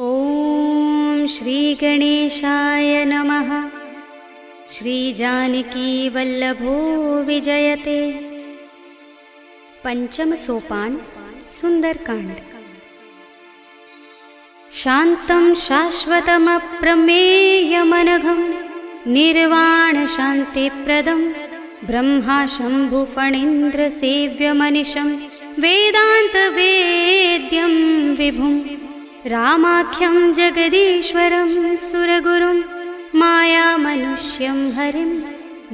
ॐ श्री गणेशाय नमः। श्री जानकी वल्लभो विजयते। पंचम सोपान सुंदरकांड। शान्तं शाश्वतमप्रमेयमनघं निर्वाण शान्तिप्रदं ब्रह्मा शम्भुफणीन्द्र सेव्यमनिशं वेदान्तवेद्यं विभुं रामाख्यं जगदीश्वरं सुरगुरुं मायामनुष्यं हरिं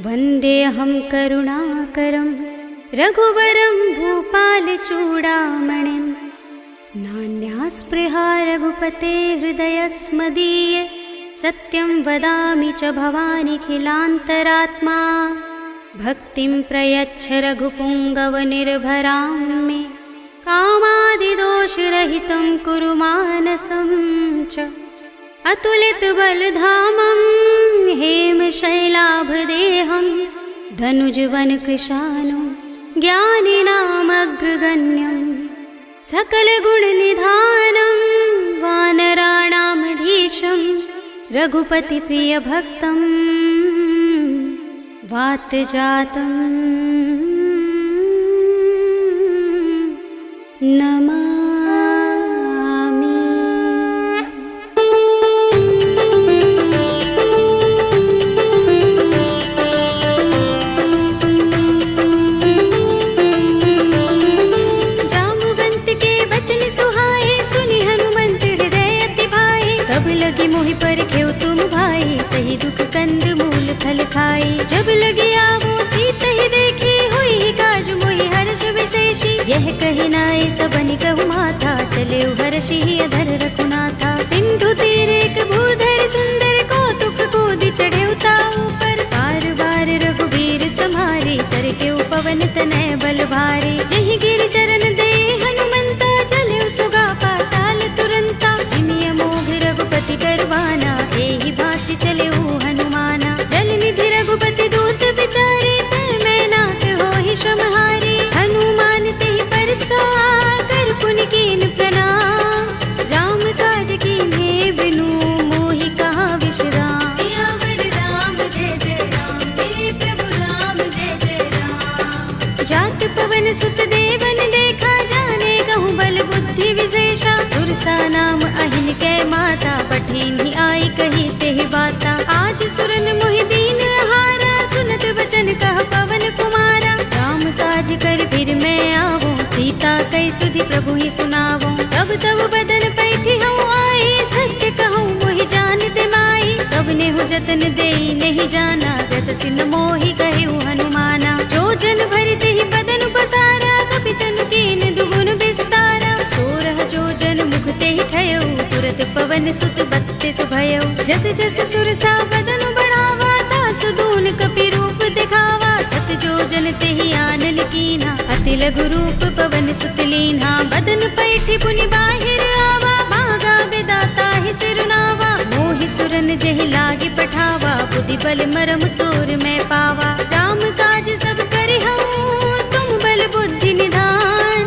वन्देऽहं करुणाकरं रघुवरं भूपालचूडामणिं। नान्यास्पृहा रघुपते हृदयस्मदीये सत्यं वदामि च भवानिखिलान्तरात्मा। भक्तिं प्रयच्छ रघुपुङ्गवनिर्भरां मे कामादिदोषरहितं कुरु मानसं च। अतुलितबलधामं हेमशैलाभदेहं धनुजवनकृशानुं ज्ञानिनामग्रगण्यं सकलगुणनिधानं वानराणामधीशं रघुपतिप्रियभक्तं वातजातं नमामि। जामुवंत के बचन सुहाए सुनि हनुमंत हृदय अति भाए। तब लगी मोहि पर खेव तुम भाई सही दुख कंद मूल फल खाई। जब लगी आवो सीत ही देखी हुई काज मोहि हर्ष विशेषी। यह कही नाय सबनि कहु माथा चले हर्षि अधर रघुनाथा। सिंधु तीर एक भूधर सुंदर कौतुक कूदि चढ़े उताऊ पर। बार बार रघुबीर समारे तर के पवन तनय बल भारे। जहि गिर चरण दे हनुमंता चले सुगा पाताल तुरंता। जिमिय मोघ रघुपति करवाना एहि भांति चले हनुमाना। जल निधि रघुपति दूत बिचारे तय मैं नाथ होहि श्रमहारी। हनुमान तेहि परसा कर पुनि कीन प्रणाम। राम काज कीन्हे बिनु मोहि कहाँ विश्राम। सियावर राम जय जय राम मेरे प्रभु राम जय जय राम। जात पवन सुत देवन देखा जाने कहूँ बल बुद्धि विशेषा। सुरसा नाम अहिन कै माता पठिन्हि आई कही तेहि बाता। आज सुरन मोहि दीन हारा सुनत बचन कह पवन कुमारा। राम काज कर फिर मैं आवो सीता कई सुधि प्रभु ही सुनावो। तब तब बदन पैठी हूँ आई सत्य कहूँ मोहि जान दे माई। तब नेहु जतन देई नहीं जाना दस सिन मोहि कहु हनुमाना। जो जन भरते ही बदन पसारा कपितन कीन दुगुन विस्तारा। सोरह जो जन मुख ते ही ठयो तुरत पवन सुत बत्तीस भयो। जस जस सुरसा बदन बढ़ावा तासु दून कपि रूप दिखावा। सत जो जन ते ही आनन कीन्हा अति लघु रूप पवन सुत लीन्हा। बदन पैठी पुनि बाहिर आवा मागा विदाता ही सिरुनावा। मोहि सुरन जहि लागे पठावा बुद्धि बल मरम तोर मैं पावा। राम काज सब करि हूँ तुम बल बुद्धि निधान।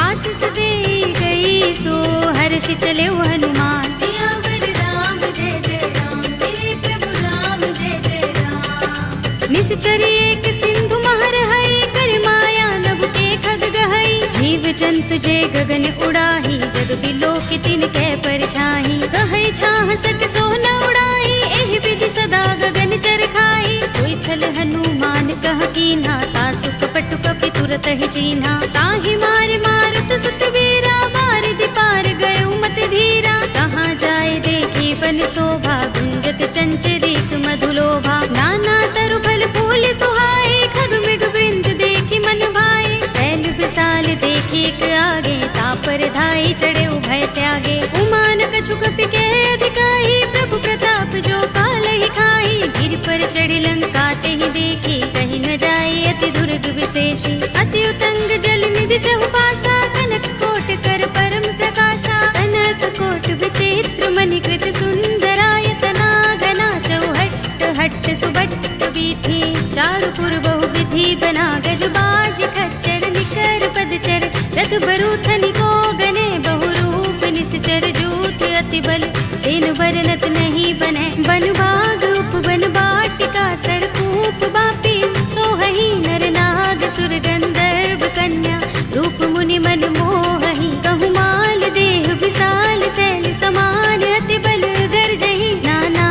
आशीष दे गई सो हर्षि चले हनुमान। सियावर राम जय जय राम मेरे प्रभु राम जय जय राम। निश्चर एक सिंधु महर हई कर माया नभ के खग गहई। जीव जंतु जे गगन उड़ाही जग बिलो के तिन कै परछाई। कहै छाह सक सो न उड़ाई एहि विधि सदा गगन चर खाई। सोई छल हनुमान कह कीन्हा तासु कपट कपि तुरत ही चीन्हा। ताहि मारे मारुत सुत वीरा बारिधि पार गयो मत धीरा। कहाँ जाए देखी बन शोभा गुंजत चंचरीक मधुलोभा। नाना तरु फल फूल सुहाए खग मृग वृंद देखी मन भाए। शैल विशाल देखी एक आगे तापर धाई चढ़े भय त्यागे। उमान कछु कपि के अधिकाई प्रभु प्रताप जो काल ही खाई। गिर पर चढ़ी लंका ते ही देखी कहीं न जाए अति दुर्ग विशेषी। अति उतंग जल निधि चहुपासा कनक कोट कर परम प्रकाशा। अनंत कोट विचित्र मणिकृत सुंदरायतना घना चौहट्ट हट्ट सुबट्ट बीथी। चारु पुर बहु विधि बना गज बाज खच्चर निकर पदचर। रथ बरूथनि को गने बहु रूप निश्चर। निश्चर जूथ अति बल तेन बरनत नहीं बने बन बाग उपवन बाटिका सरकूप बापी सोहही नर नाग सुर गंधर्व कन्या रूप मुनि मन मोहही कहु माल देह विशाल शैल समान अति बल गर्जही नाना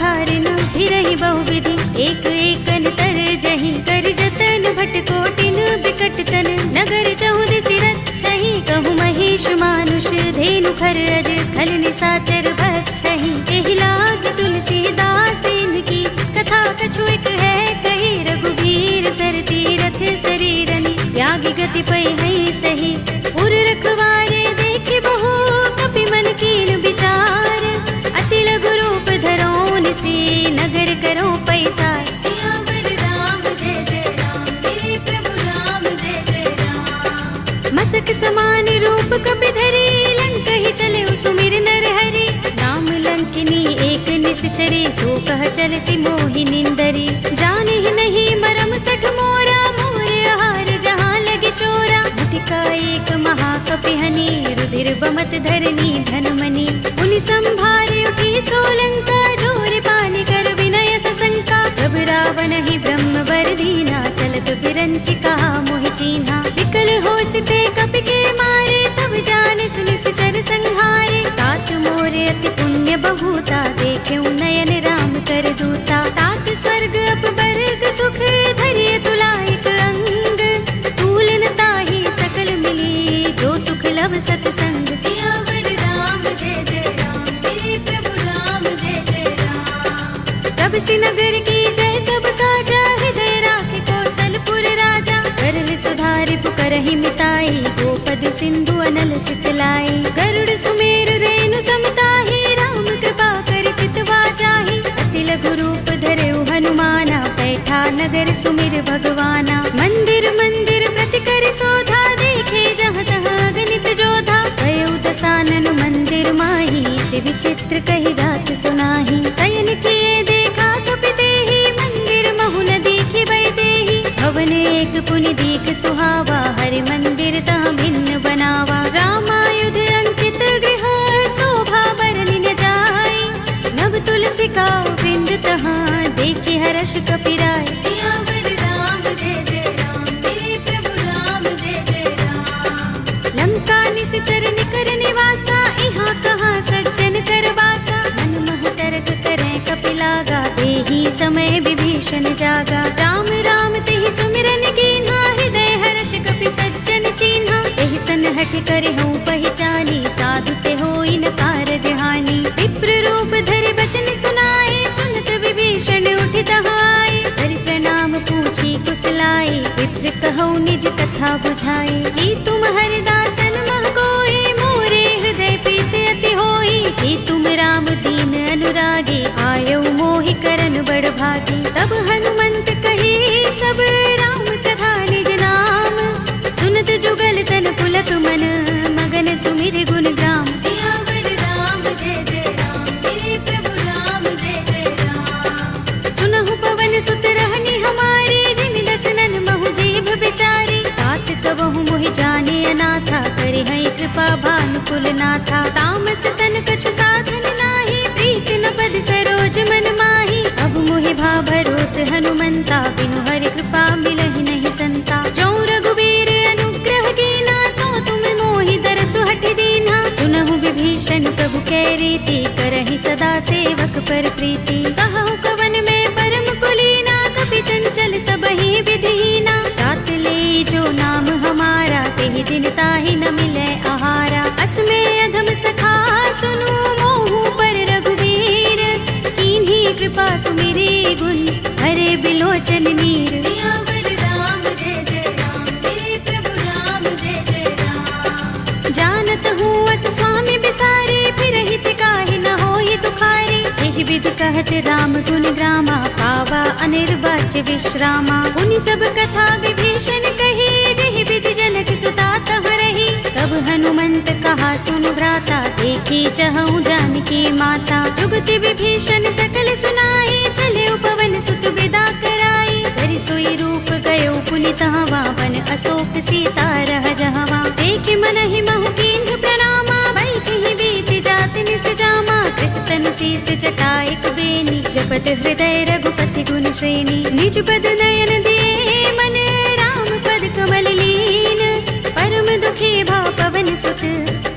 खारिन फिरहि बहुविधि एक एकन तर जही कर जतन भट कोटिन बिकट तन नगर चहुदिस रक्षहि कहु महेश मानुष धेनु खर अज खल निसाचर बक्षहि एहि लाग तुलसीदास इनकी कथा कछु एक है कही रघुबीर सर तीरथ शरीरनि त्यागी गति पै है सही उर रखवारे देखे बहु कपि मन कीन विचार अति लघु रूप धरोन से नगर करो पैसार सियावर राम जय जय राम मेरे प्रभु राम जय जय राम मसक समान रूप कपि धरे लंक ही चले सुमिर नर हरि नाम लंकिनी एक निश्चरे सो कह चल सी मोहि निंदरी जाने ही नहीं मरम सठ मोरा मोर आहार जहाँ लगे चोरा मुटिका एक महाकपिहनी रुधिर बमत धरनी धनमणि उनि संभारे उठी सोलंका जोर पानी कर विनय सशंका जब रावण ही ब्रह्म वर दीना चलत बिरंचि कहा मोहि चीन्हा विकल हो सिते कपि के मारे तब जाने सुनि सिचर संहारे तात मोरे अति पुण्य बहुता देखे नयन राम कर दूता तात स्वर्ग अप बर्ग सुख धरिय तुलायक अंग तूलन ताहि सकल मिली जो सुख लव सतसंग सियावर राम जय जय राम मेरे प्रभु राम जय जय राम तब से नगर की जय सब काजा हृदय राखे कौशलपुर राजा करल सुधारि पुकरहि मिताई गोपद सिंधु अनल सितलाई गरुड़ सुमेर रेणु समताहि राम कृपा कर चितवा जाहि अति लघु रूप धरेउ हनुमाना बैठा नगर सुमिर भगवाना मंदिर मंदिर प्रति कर शोधा देखे जहाँ तहाँ गणित जोधा गयउ दसानन मंदिर माही ते विचित्र कही जात सुनाही शयन किए देखा कपि देहि मंदिर महु न दीखि बै देहि भवन एक पुनि दीख सुहावा हरि मंदिर तह भिन्न बनावा रामायुध अंकित गृह शोभा बरनि न जाई नव तुलसी का वृंद तहाँ देखि हर्ष कपिराय सियावर राम जय जय राम मेरे प्रभु राम जय जय राम लंका निश्चर निकर निवासा यहाँ कहाँ सज्जन कर बासा मन महु तरक करे कपिलागा देहि समय विभीषण जागा राम राम तेहि सुमिरन कीन्हा हृदय हर्ष कपि सज्जन चीन्हा एहि सनहट करे हूँ पहचानी साधु ते होई न कारज हानि विप्र रूप धरि बचन सुनाए सुनत विभीषण उठ दहाए हरि प्रणाम पूछी कुशलाए विप्र कहौ निज कथा बुझाए कि तुम हरिदासन मह कोई मोरे हृदय प्रीत अति होई कि तुम राम दीन अनुरागी आयौ मोहि करन बड़ भागी तब हनुमंत कही सब राम कथा निज नाम सुनत जुगल तन पुलक मन मगन सुमिर गुण ग्राम सियावर राम जय जय राम मेरे प्रभु राम जय जय राम सुनहु पवन सुत रहनी हमारे जिमि दसनन महु जीभ बिचारी तात कबहु मोहि जाने अनाथा करे है कृपा भानुकुल नाथा तामस तन कछु साधन नाही प्रीत न पद सरोज मन माही अब मोहि भा भरोस हनुमंता बिनु हरि कृपा मिलहि नहीं संता जो रघुबीर अनुग्रह कीना तो तुम मोहि दरसु हठ दीन्हा सुनहु विभीषण प्रभु कै रीति करहि सदा सेवक पर प्रीति कहु कवन में परम कुलीना कपि चंचल सबहि विधिहीना तात ले जो नाम हमारा तेहि दिन ताहि न मिलै आहारा अस्मे अधम सखा सुनु मोहु पर रघुबीर कीन्ही कृपा सुमिरी गुण हरे बिलोचन नीर सियावर राम जय जय राम मेरे प्रभु राम जय जय राम जानत हूँ अस स्वामी बिसारे फिर हित काहि न होहि दुखारे एहि विधि कहत राम गुण ग्रामा पावा अनिर्वाच्य विश्रामा उनि सब कथा विभीषण कही जेहि विधि जनक सुता तह रही तब हनुमंत कहा सुन भ्राता देखी चहु जानकी माता जुगति विभीषण सकल सुनाई चले उपवन सुत विदा कराई हरि सोई रूप गयो पुनि तहवा वन अशोक सीता रह जहवा देख मन ही महु कीन्ह प्रणामा बैठि बीत शीस जटायक बेनी, जपत हृदय रघुपति गुण श्रेणी। निज पद नयन दिए मन, राम पद कमल लीन। परम दुखी भाव पवन सुत,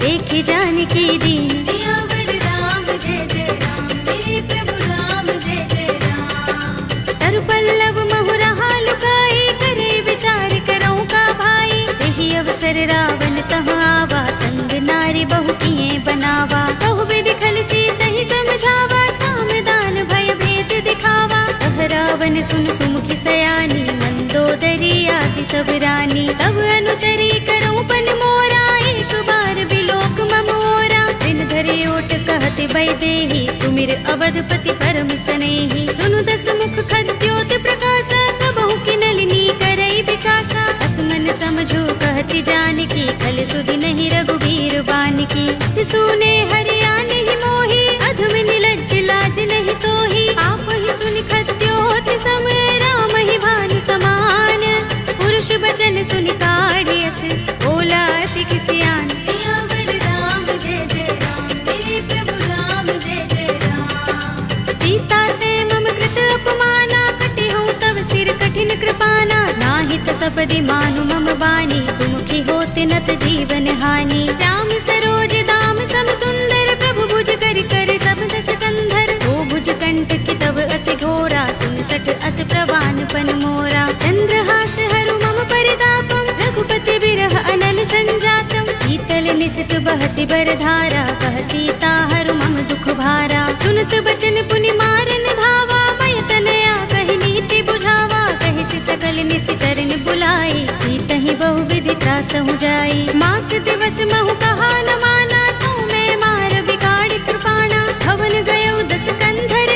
देखि जानकी दीन। सियावर राम जय जय राम, मेरे प्रभु राम जय जय राम। तरु पल्लव महु रहा लुकाई, करे विचार करऊं का भाई। यही अवसर रावण तह आवा, संग नारी बहु किए बनावा। बहु विधि खल सीतहि समझावा, सामदान भय भेद दिखावा। तह रावण सुन सुमुखी सयानी, मंदोदरी आदि सब रानी। तब अनुचरी करऊं पन मोरा, एक बार बिलोक मम ओरा। दिन धरे ओट कहत वैदेही, सुमिर अवधपति परम सनेही। सुनु दस मुख खद्योत प्रकाशा, कबहु की नलिनी करई विकासा। असमन समझो कहति जानकी, खल सुधि नहीं रघुबीर बानकी। सुने हरिया नहीं मोही, अधम निलज्ज लाज नहीं तोही। आप ही सुनि खद्योत सम, राम ही भानु समान। पुरुष बचन सुनि काढ़ियस, बोला अति किसियान। सियावर राम जय जय राम, मेरे प्रभु राम जय जय राम। सीता ते मम कृत अपमाना, कटे हूँ तब सिर कठिन कृपाना। नाहित सपदि मानु मम बानी, सुमुखी होते नत जीवन हानि। राम सरोज दाम सम सुंदर, प्रभु भुज कर कर सब दस कंधर। ओ भुज कंठ की तब अस घोरा, सुन सठ अस प्रवान पन मोरा। चंद्रहास हरु मम परितापम, रघुपति बिरह अनल संजातम। शीतल निसित बहसि बरधारा, कह सीता हरु मम दुख भारा। सुनत बचन पुनि मारन धावा, मय तनया कहि नीति बुझावा। कहि सकल निशिचरन बुलाई, सीतहि बहु विधि त्रासहु जाई। मास दिवस महु कहा न माना, तू मैं मार बिगाड़ कृपाणा। भवन गयो दस कंधर,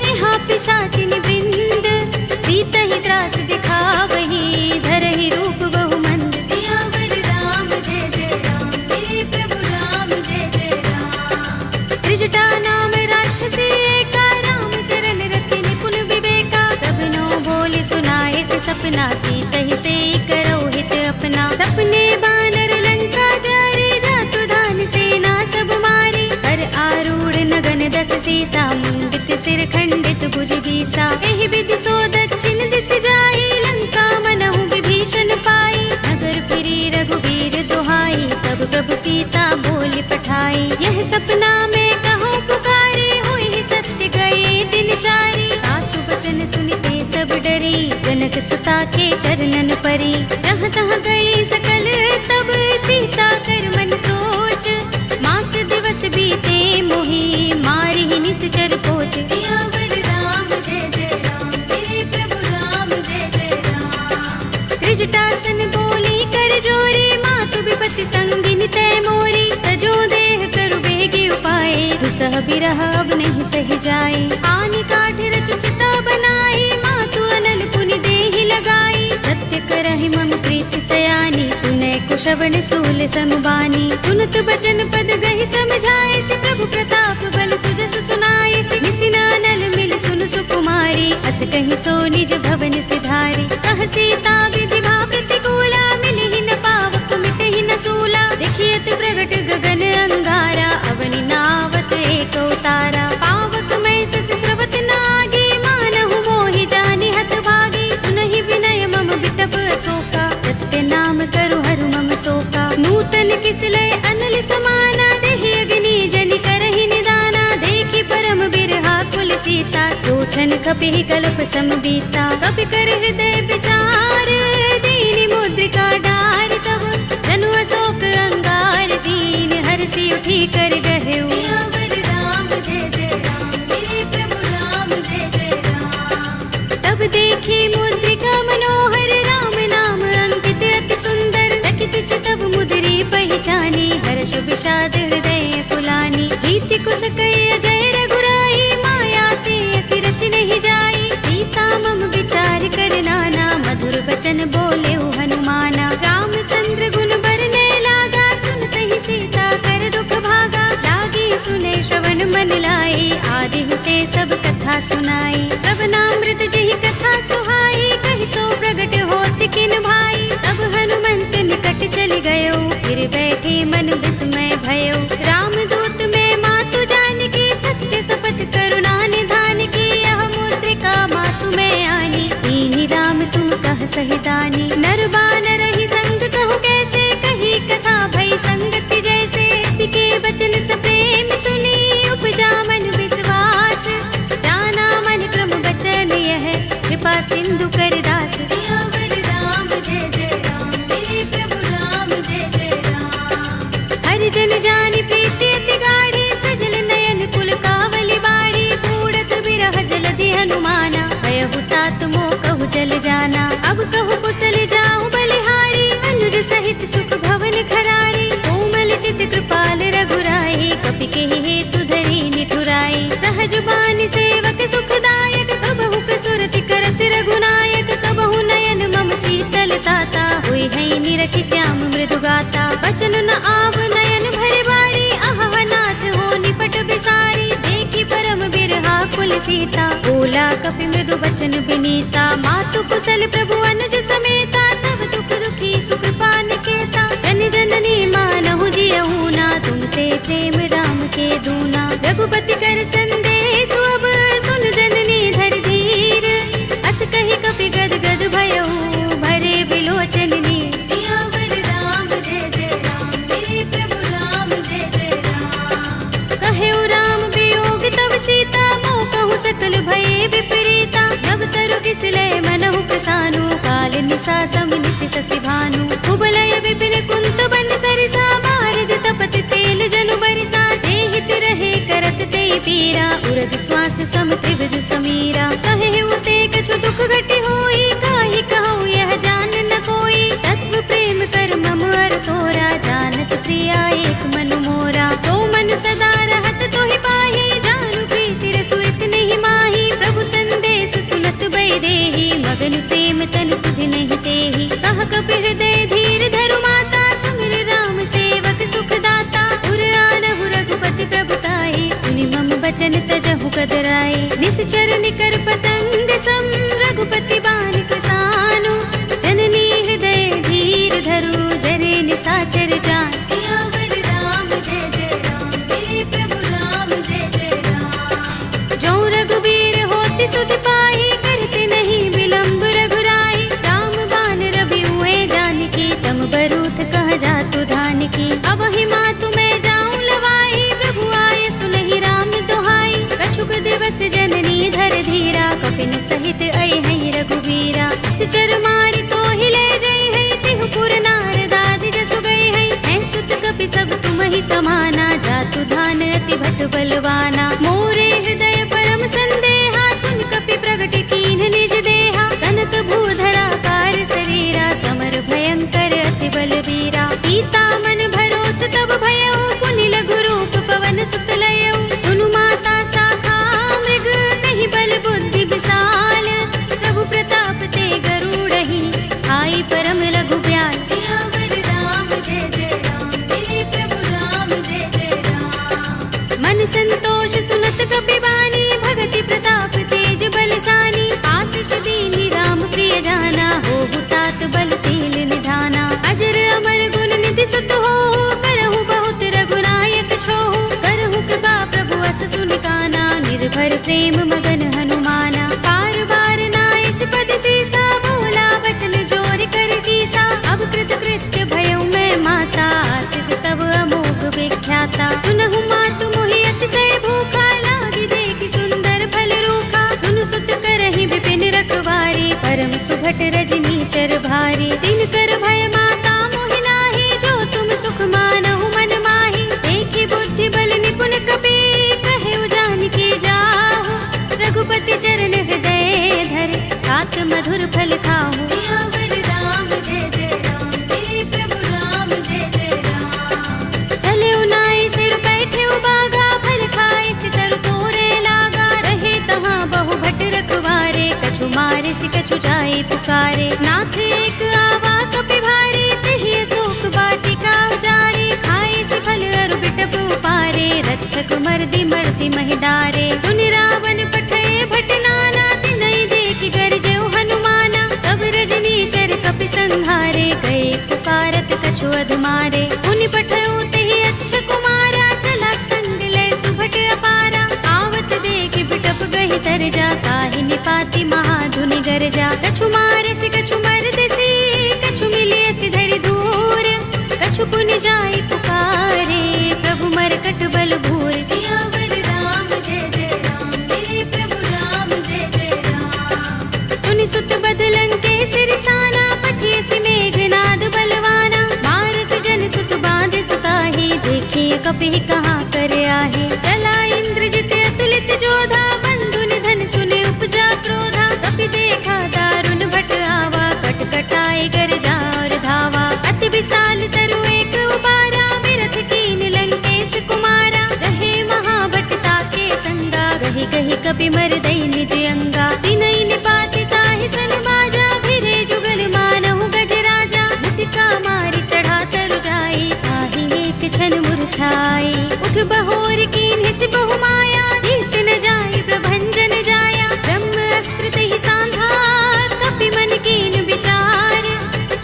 यहाँ पिशाचिन वृंद। सीतहि त्रास दिखावही, धरहि रूप बहु मंद। सियावर राम जय जय राम, मेरे प्रभु राम जय जय राम। त्रिजटा नाम राक्षसी एका, राम चरण रति निपुण विवेका। सबनो बोले सुनाए से सपना, सीतहि से करो हित अपना। सपने बानर लंका जारे, जातु धान सेना सब मारे। हर आरूढ़ नगन दस सीसा, मुंडित सिर खंडित भुज बीसा। एहि विधि सो दक्षिण दिस जाई, लंका मनहु विभीषण पाई। नगर फिरी रघुबीर दुहाई, तब प्रभु सीता बोली पठाई। यह सपना में कहूँ पुकारी, हुई सत्य गए दिन चारी। आसु वचन सुनते सब डरी, जनक सुता के चरणन परी। जहाँ तहाँ गई सकल तब, सीता कर मन सोच। मास दिवस बीते मोही, मारी ही निश्चर पोच। सियावर राम जय जय राम, मेरे प्रभु राम जय जय राम। त्रिजटासन बोली कर जोरी, मातु विपति संगिन तय मोरी। तजो देह करु बेगी उपाय, दुसह बिरह अब नहीं सह जाए। आनि काठ रचु चिता बनाई, मातु अनल पुनि देहि लगाई। सत्य करहि मम प्रीति सयानी, सुनै कुशवन सूल समबानी। सुनत बचन पद गहि समझाए, से प्रभु प्रताप बल सुजस सुनाए। से निसिना नल मिल सुन सुकुमारी, अस कहि सो निज भवन सिधारी। कह सीता विधि भा प्रतिकूला, मिलि ही न पावक मिटहि न सूला। देखियत प्रगट गगन अंगारा, अवनि नावत एक उतारा। पावक मैं सस स्रवत नागी, मानहु मोहि जानि हत भागी। सुनहि विनय मम बिटप अशोका, सत्य नाम करु हरु मम शोका। नूतन किसलय अनल समाना, देहि अग्नि जनि करहि निदाना। देखि परम बिरहा कुल सीता, रोचन कपिहि कल्प सम बीता। कपि कर हृदय विचार, दीनि मुद्रिका डार। तब जनु अशोक अंगार, दीन हर्षि उठी कर गहेउ। सियावर राम जय जय राम, मेरे प्रभु राम जय जय राम। तब देखी मुद्रिका मनोहर, राम नाम अंकित अति सुंदर। चकित चितव मुद्री पहचानी, हर्ष विषाद हृदय कुलानी। जीति कुस कई अजय रघुराई, माया ते असि रच नहीं जाई। सीता मम विचार कर नाना, मधुर वचन बोले हनुमाना। रामचंद्र गुण बरने लागा, सुनतहि सीता कर दुख भागा। लागी सुने श्रवण मन लाई, आदि हुते सब कथा सुनाई। श्रवणामृत जहि कथा सुहाई, कहि सो प्रगट होत किन भाई। तब हनुमंत निकट चल गयो, फिर बैठे मन विस्मय भयो। रामदूत में मातु जानकी, सत्य सब के हेतु धरी निठुराई। सहज बानी सेवक सुखदायक, कबहु कसुरति करत रघुनायक। कबहु नयन मम शीतल ताता, हुई है निरखि श्याम मृदु गाता। बचन न आव नयन भरि बारी, अहह नाथ हो निपट बिसारी। देखी परम बिरहा कुल सीता, बोला कपि मृदु बचन बिनीता। मातु कुशल प्रभु अनुज समेता, तब दुख दुखी सुकृपा निकेता। जन जननी मानहु जियहु ना, तुम ते प्रेम राम के दूना। रघुपति कर संदेश अब, सुन जननी धर धीर। अस कहि कपि गद गद भयहु, भरे बिलोचन नीर। सियावर राम जय जय राम, मेरे प्रभु राम जय जय राम। कहेउ राम वियोग तब सीता, मोह कहूँ सकल भये विपरीता। नव तरु किसलय मनहु प्रसानु, काल निसा सम निसि ससि भानु। कुबलय विपिन कुंत बन सरिसा, बारिद तपत तेल जनु बरिसा। जे हित रहे करत ते पीरा, उरग श्वास सम त्रिविध समीरा। कहेउ ते कछु दुख घटि होई, काहि कहूँ यह जान न कोई। तत्व प्रेम कर मम अर तोरा, जानत प्रिया एक मन मोरा। तो मन सदा रहत तोहि पाहि, जानु प्रीति रसु इत नहीं माही। प्रभु संदेश सुनत बै देहि, मगन प्रेम तन सुधि नहीं तेहि। कह कपि हृदय धीर धरु माता, सुमिर राम सेवक सुख दाता। उर आनहु रघुपति प्रभु ताहि, सुनि मम बचन तजहु कदराई। निश्चर निकर पतंग सम, रघुपति बानि कृसानु। जननी हृदय धीर धरु, जरे निसाचर जान। सियावर राम जय जय राम, मेरे प्रभु राम जय जय राम। जो रघुबीर होति सुधि पाहि, करते नहीं विलंब रघुराई। राम बान रवि हुए जानकी, तम बरूथ कह जातु धानकी। अब ही मातु मैं जाऊं लवाई, प्रभु आए सुनहि राम दोहाई। कछुक दिवस जननी धर धीरा, कपिन सहित अइ है रघुबीरा। सिचर मारि तो हिले जई है, तिहु पुर नारद आदि जसु गए है। हैं सुत कपि सब तुम ही समाना, जातु धान अति भट बलवाना। मोरे हृदय परम संदेहा, सुन कपि प्रगट कीन्ह निज देहा। कनक भूधरा कार शरीरा, समर भयंकर अति बलबीरा। सीता मन भरोस तब भयउ, पुनि लघु रूप पवन सुत लयउ। सुनु माता शाखा मृग, नहीं बल बुद्धि विशाल। प्रभु प्रताप ते गरुड़हि, आई परम लघु ब्याल। सियावर राम जय जय राम, मेरे प्रभु राम जय जय राम। मन संतोष सुनत कपि बानी, भगति प्रताप तेज बलसानी। आशीष दीनी राम प्रिय जाना, होहु तात बलशील निधाना। अजर अमर गुण निधि सुत होहु, करहु बहुत रघुनायक छोहु। करहु कृपा प्रभु अस सुनि काना, निर्भर प्रेम मगन हनुमाना। बार बार नाइस पद सीसा, बोला वचन जोर कर कीसा। अब कृत कृत्य भयउ मैं माता, आशीष तब अमोघ विख्याता। सुनहु मातु मोहि अतिशय भूखा, लागी देखि सुंदर फल रूखा। सुनु सुत करहि विपिन रखवारी, परम सुभट रजनी चर भारी। दिन कर भय माता मोहि नाहि, जो तुम सुख मानहु मन माहि। देखि बुद्धि बल निपुण कपि, कहेउ जानकी जाहु। रघुपति चरण हृदय धर, तात मधुर फल खाहु। सियावर राम जय जय राम, मेरे प्रभु राम जय जय राम। चले उनाई सिर बैठे उबागा, फल खाए सितर तोरे लागा। रहे तहाँ बहु भट रखवारे, कछु मारे सि कछु जाए पुकारे। नाथ एक आवा कपि भारी, तिहि अशोक वाटिका उजारी। खाए सि फल अरु बिटप उपारे, रक्षक मर्दि मर्दि महिदारे। सुनि रावण पठय भट नाना, तिनहि देखि गरजेउ हनुमाना। सब रजनी चर कपि संहारे, गए पुकारत कछु अधमारे। मुनि पठउ तेहि अच्छ कुमारा, चला संग लय सुभट अपारा। आवत देखि बिटप गहि तरजा, काहि निपाति महाधुनि गरजा। कछु मारे सि कछु मर्द सी, कछु मिले सि धरि धूर। कछु पुनि जाई पुकारे, प्रभु मरकट बल भूर। सियावर राम जय जय राम, मेरे प्रभु राम जय जय राम। सुनि सुत बध लंकेश रिसाना, पठिय सि मेघनाद बलवाना। मारस जन सुत बांधे सुताहि, देखिए कपि कहाँ कर आहे। चला इंद्रजित अतुलित जोधा, बंधु निधन सुने उपजा क्रोधा। कपि देखा दारुण भट आवा, कट कटाए गरजा और धावा। अति विशाल तरु एक उबारा, बिरथ कीन लंकेश कुमारा। रहे कपि मर दई निज अंगा। तिनई निपाति ताहि सन बाजा, भिरे जुगल मानहु गज राजा। मुटिका मारी चढ़ा तरु जाई, ताहि एक क्षण मुरझाई। उठ बहोर कीन्हि सि बहु माया, जीत न जाई प्रभंजन जाया। ब्रह्म अस्त्र तहि सांधा, कपि मन कीन विचार।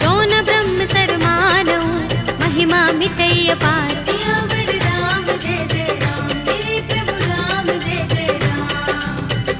जौन ब्रह्म सर मानहु, महिमा मिटई अपार। सियावर राम जय जय राम, मेरे प्रभु राम जय जय राम।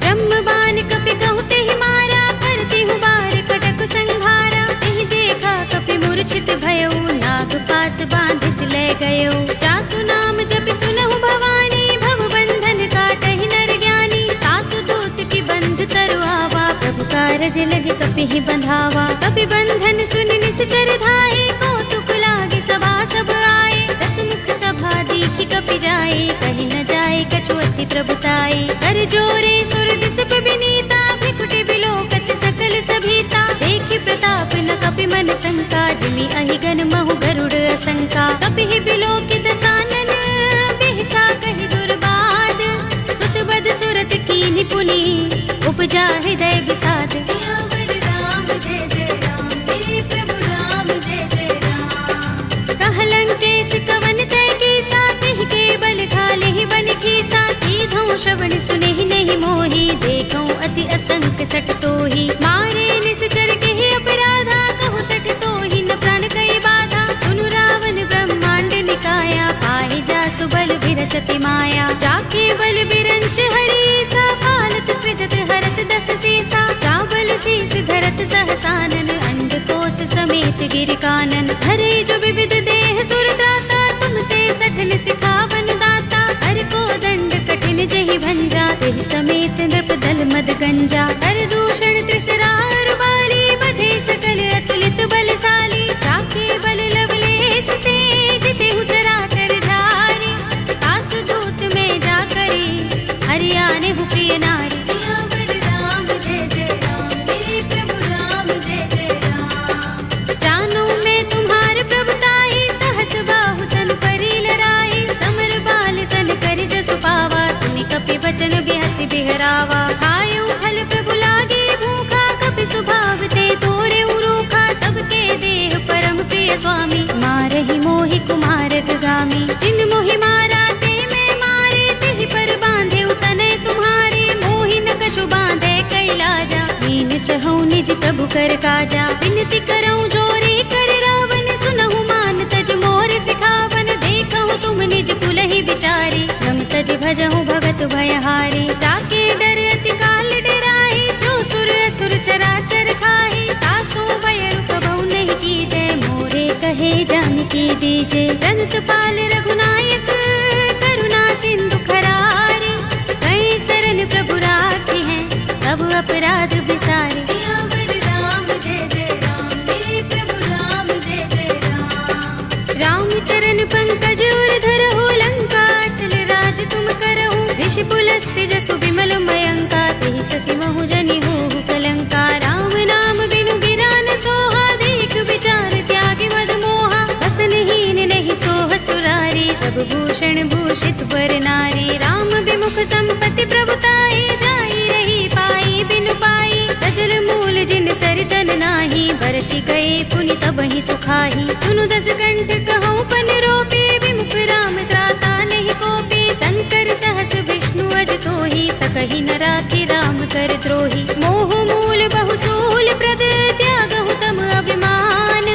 ब्रह्म बाण कपि कहु तेहि मारा, करति हूँ बार कटक संहारा। तेहि देखा कपि मूर्छित भयउ, नाग पास बांधिस ले गयो। जासु नाम जपि सुनहु भवानी, भव बंधन काटहि नर ज्ञानी। तासु दूत की बंध तरु आवा, प्रभु कारज लगे कपि ही बंधावा। कपि बंधन सुनि निश्चर धाये, कौतुक लागे सभा सब आए। दस मुख सभा दीखि कपि जाए, कहि न जाए कछु अति प्रभुताई। कर जोरे सुर दिस विनीता, भ्रिकुटि बिलोकत सकल सभीता। देखि प्रताप न कपि मन शंका, जिमि अहिगन महु गरुड़ असंका। कपि ही बिलोकित सानन, बिहसा कहि दुर्बाद। सुत बद सुरत कीन्हि पुनि, उपजा हृदय विषाद। सियावर राम जय जय राम, मेरे प्रभु राम जय जय राम। कहलंकेश कवन तय कीसा, तिहि के बल घालेहि बन खीसा। कीधौ श्रवण सुनेहि नहीं मोहि, देखौ अति असंक सठ तोहि। मारे निश्चर केहि अपराधा, कहु सठ तोहि न प्राण कई बाधा। सुनु रावण ब्रह्मांड निकाया, पाहि जासु बल विरचति माया। जाके बल बिरंच हरीसा, पालत सृजत हरत दस सीसा। चावल शीस धरत सहसानन, अंडकोश समेत गिर कानन। धरे जो विविध देह सुर त्राता, तुमसे सठन सिखावन दाता। हर को दंड कठिन जहि भंजा, तेहि समेत नृप दल मद गंजा। हर दूषण त्रिसरा बाली, बधे सकल अतुलित बलशाली। जाके बल लवलेश ते, जितेहु चराचर झारी। तासु दूत में जा करी, हरियाने हु प्रिय नारी। सियावर राम जय जय राम, मेरे प्रभु राम जय जय राम। जानो मैं तुम्हार प्रभुताई, सहस बाहु सन परी लराई। समर बाल सन कर जसु पावा, सुनि कपि बचन बिहसि बिहरावा। खायउ फल प्रभु लागे भूखा, कपि सुभाव ते तोरे रूखा। सबके देह परम प्रिय स्वामी, मारहि मोहि कुमारक गामी। जिन मोहि मारा ते मैं मारे, तिहि पर बांधे तनय तुम्हारे। मोहि न कछु बांधे कैलाजा, मीन चहु निज प्रभु कर काजा। विनती करऊं जोरे कर रावण, सुनहु मान तज मोर सिखावन। देखहु तुम निज कुल ही विचारी, रम तज भजहु भगत भयहारी। जाके डर अति काल डराई, जो सुर असुर चराचर खाई। तासो भयरु कबहु नहीं कीजै, मोरे कहे जानकी दीजे। रंत पाल रघुनायक, करुणा सिंधु खरारी। कई शरण प्रभु राखी हैं, तब अपराध बिसारे। सियावर राम जय जय राम, मेरे प्रभु राम जय जय राम। राम चरण पंकज उर धरहु, लंका चल राज तुम करहु। ऋषि पुलस्त्य जसु विमल मयंका, तेहि शशि महु जनि होहु कलंका। राम नाम बिनु गिरा न सोहा, देख विचार त्यागी मद मोहा। बसनहीन नहीं सोह सुरारी, सब भूषण भूषित वर नारी। राम विमुख संपत्ति प्रभुताई, जाई रही पाई बिनु पाई। सजल मूल जिन सरितन नाही, बरषि गए पुनि तबहि सुखाही। सुनु दस कंठ कहऊँ पन रोपे, विमुख राम त्राता नहीं कोपे। शंकर सहस विष्णु अज तोहि, सकहि न राखि राम कर द्रोही। मोह मूल बहु सूल प्रद, त्यागहु तम अभिमान।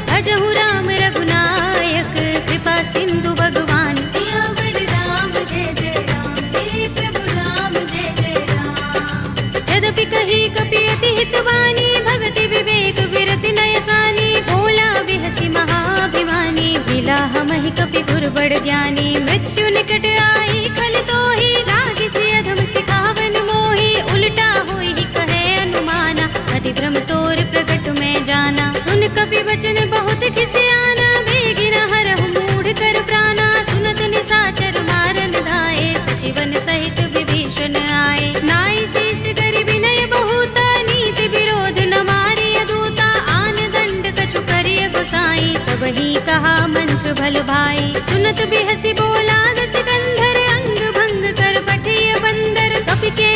भजहु राम रघुनायक, कृपा सिंधु भगवान। सियावर राम जय जय राम, मेरे प्रभु राम जय जय राम। यद्यपि कही कपि अति हितवानी, भगति विवेक विरति नय सानी। भोला बिहसि महाभिमानी, मिला हमहि कपि गुर बड़ ज्ञानी। मृत्यु निकट आई खल तोहि, लागिसि अधम सिखावन मोहि। उल्टा होई कहे अनुमाना, अति भ्रम तोर प्रगट में जाना। सुन कपि वचन बहुत खिसियाना, बेगी न हरहु मूढ़ कर प्राणा। सुनत निशाचर मारन धाये, सचिवन सहित विभीषण आए। नाई शीस करि विनय बहुता, नीति विरोध न मारिय दूता। आन दंड कछु करिय गोसाई, सबहि कहा मंत्र भल भाई। सुनत बिहसि बोला दस कंधर, अंग भंग कर पठिय बंदर। कपि के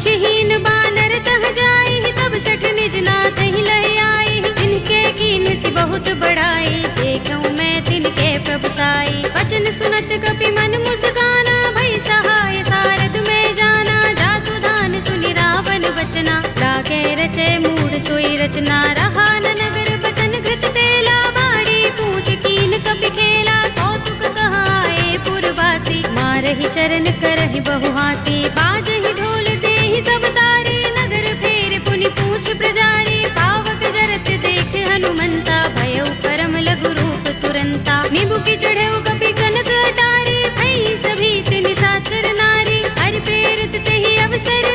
पूछहीन बानर तह जाई, तब सठ निज नाथ ही लह आई। इनके कीन सी बहुत बड़ाई, देखूं मैं तिनके प्रभुताई। वचन सुनत कपि मन मुस्काना, भई सहाय सारद में जाना। जातु धान सुनि रावण वचना, लागे रचे मूढ़ सोई रचना। रहा न नगर बसन घृत तेला, बाड़ी पूछ कीन कपि खेला। कौतुक कहाए पुरवासी, मारहि चरण करहि बहु हासी। बाजहि ढोल देहि सब तारे, नगर फेर पुनि पूछ प्रजारी। पावक जरत देख हनुमंता, भयउ परम लघु रूप तुरंता। निबुकि चढ़ऊ कपि कनक अटारी, भई सभीत निशाचर नारी। हरि प्रेरित तेहि अवसर,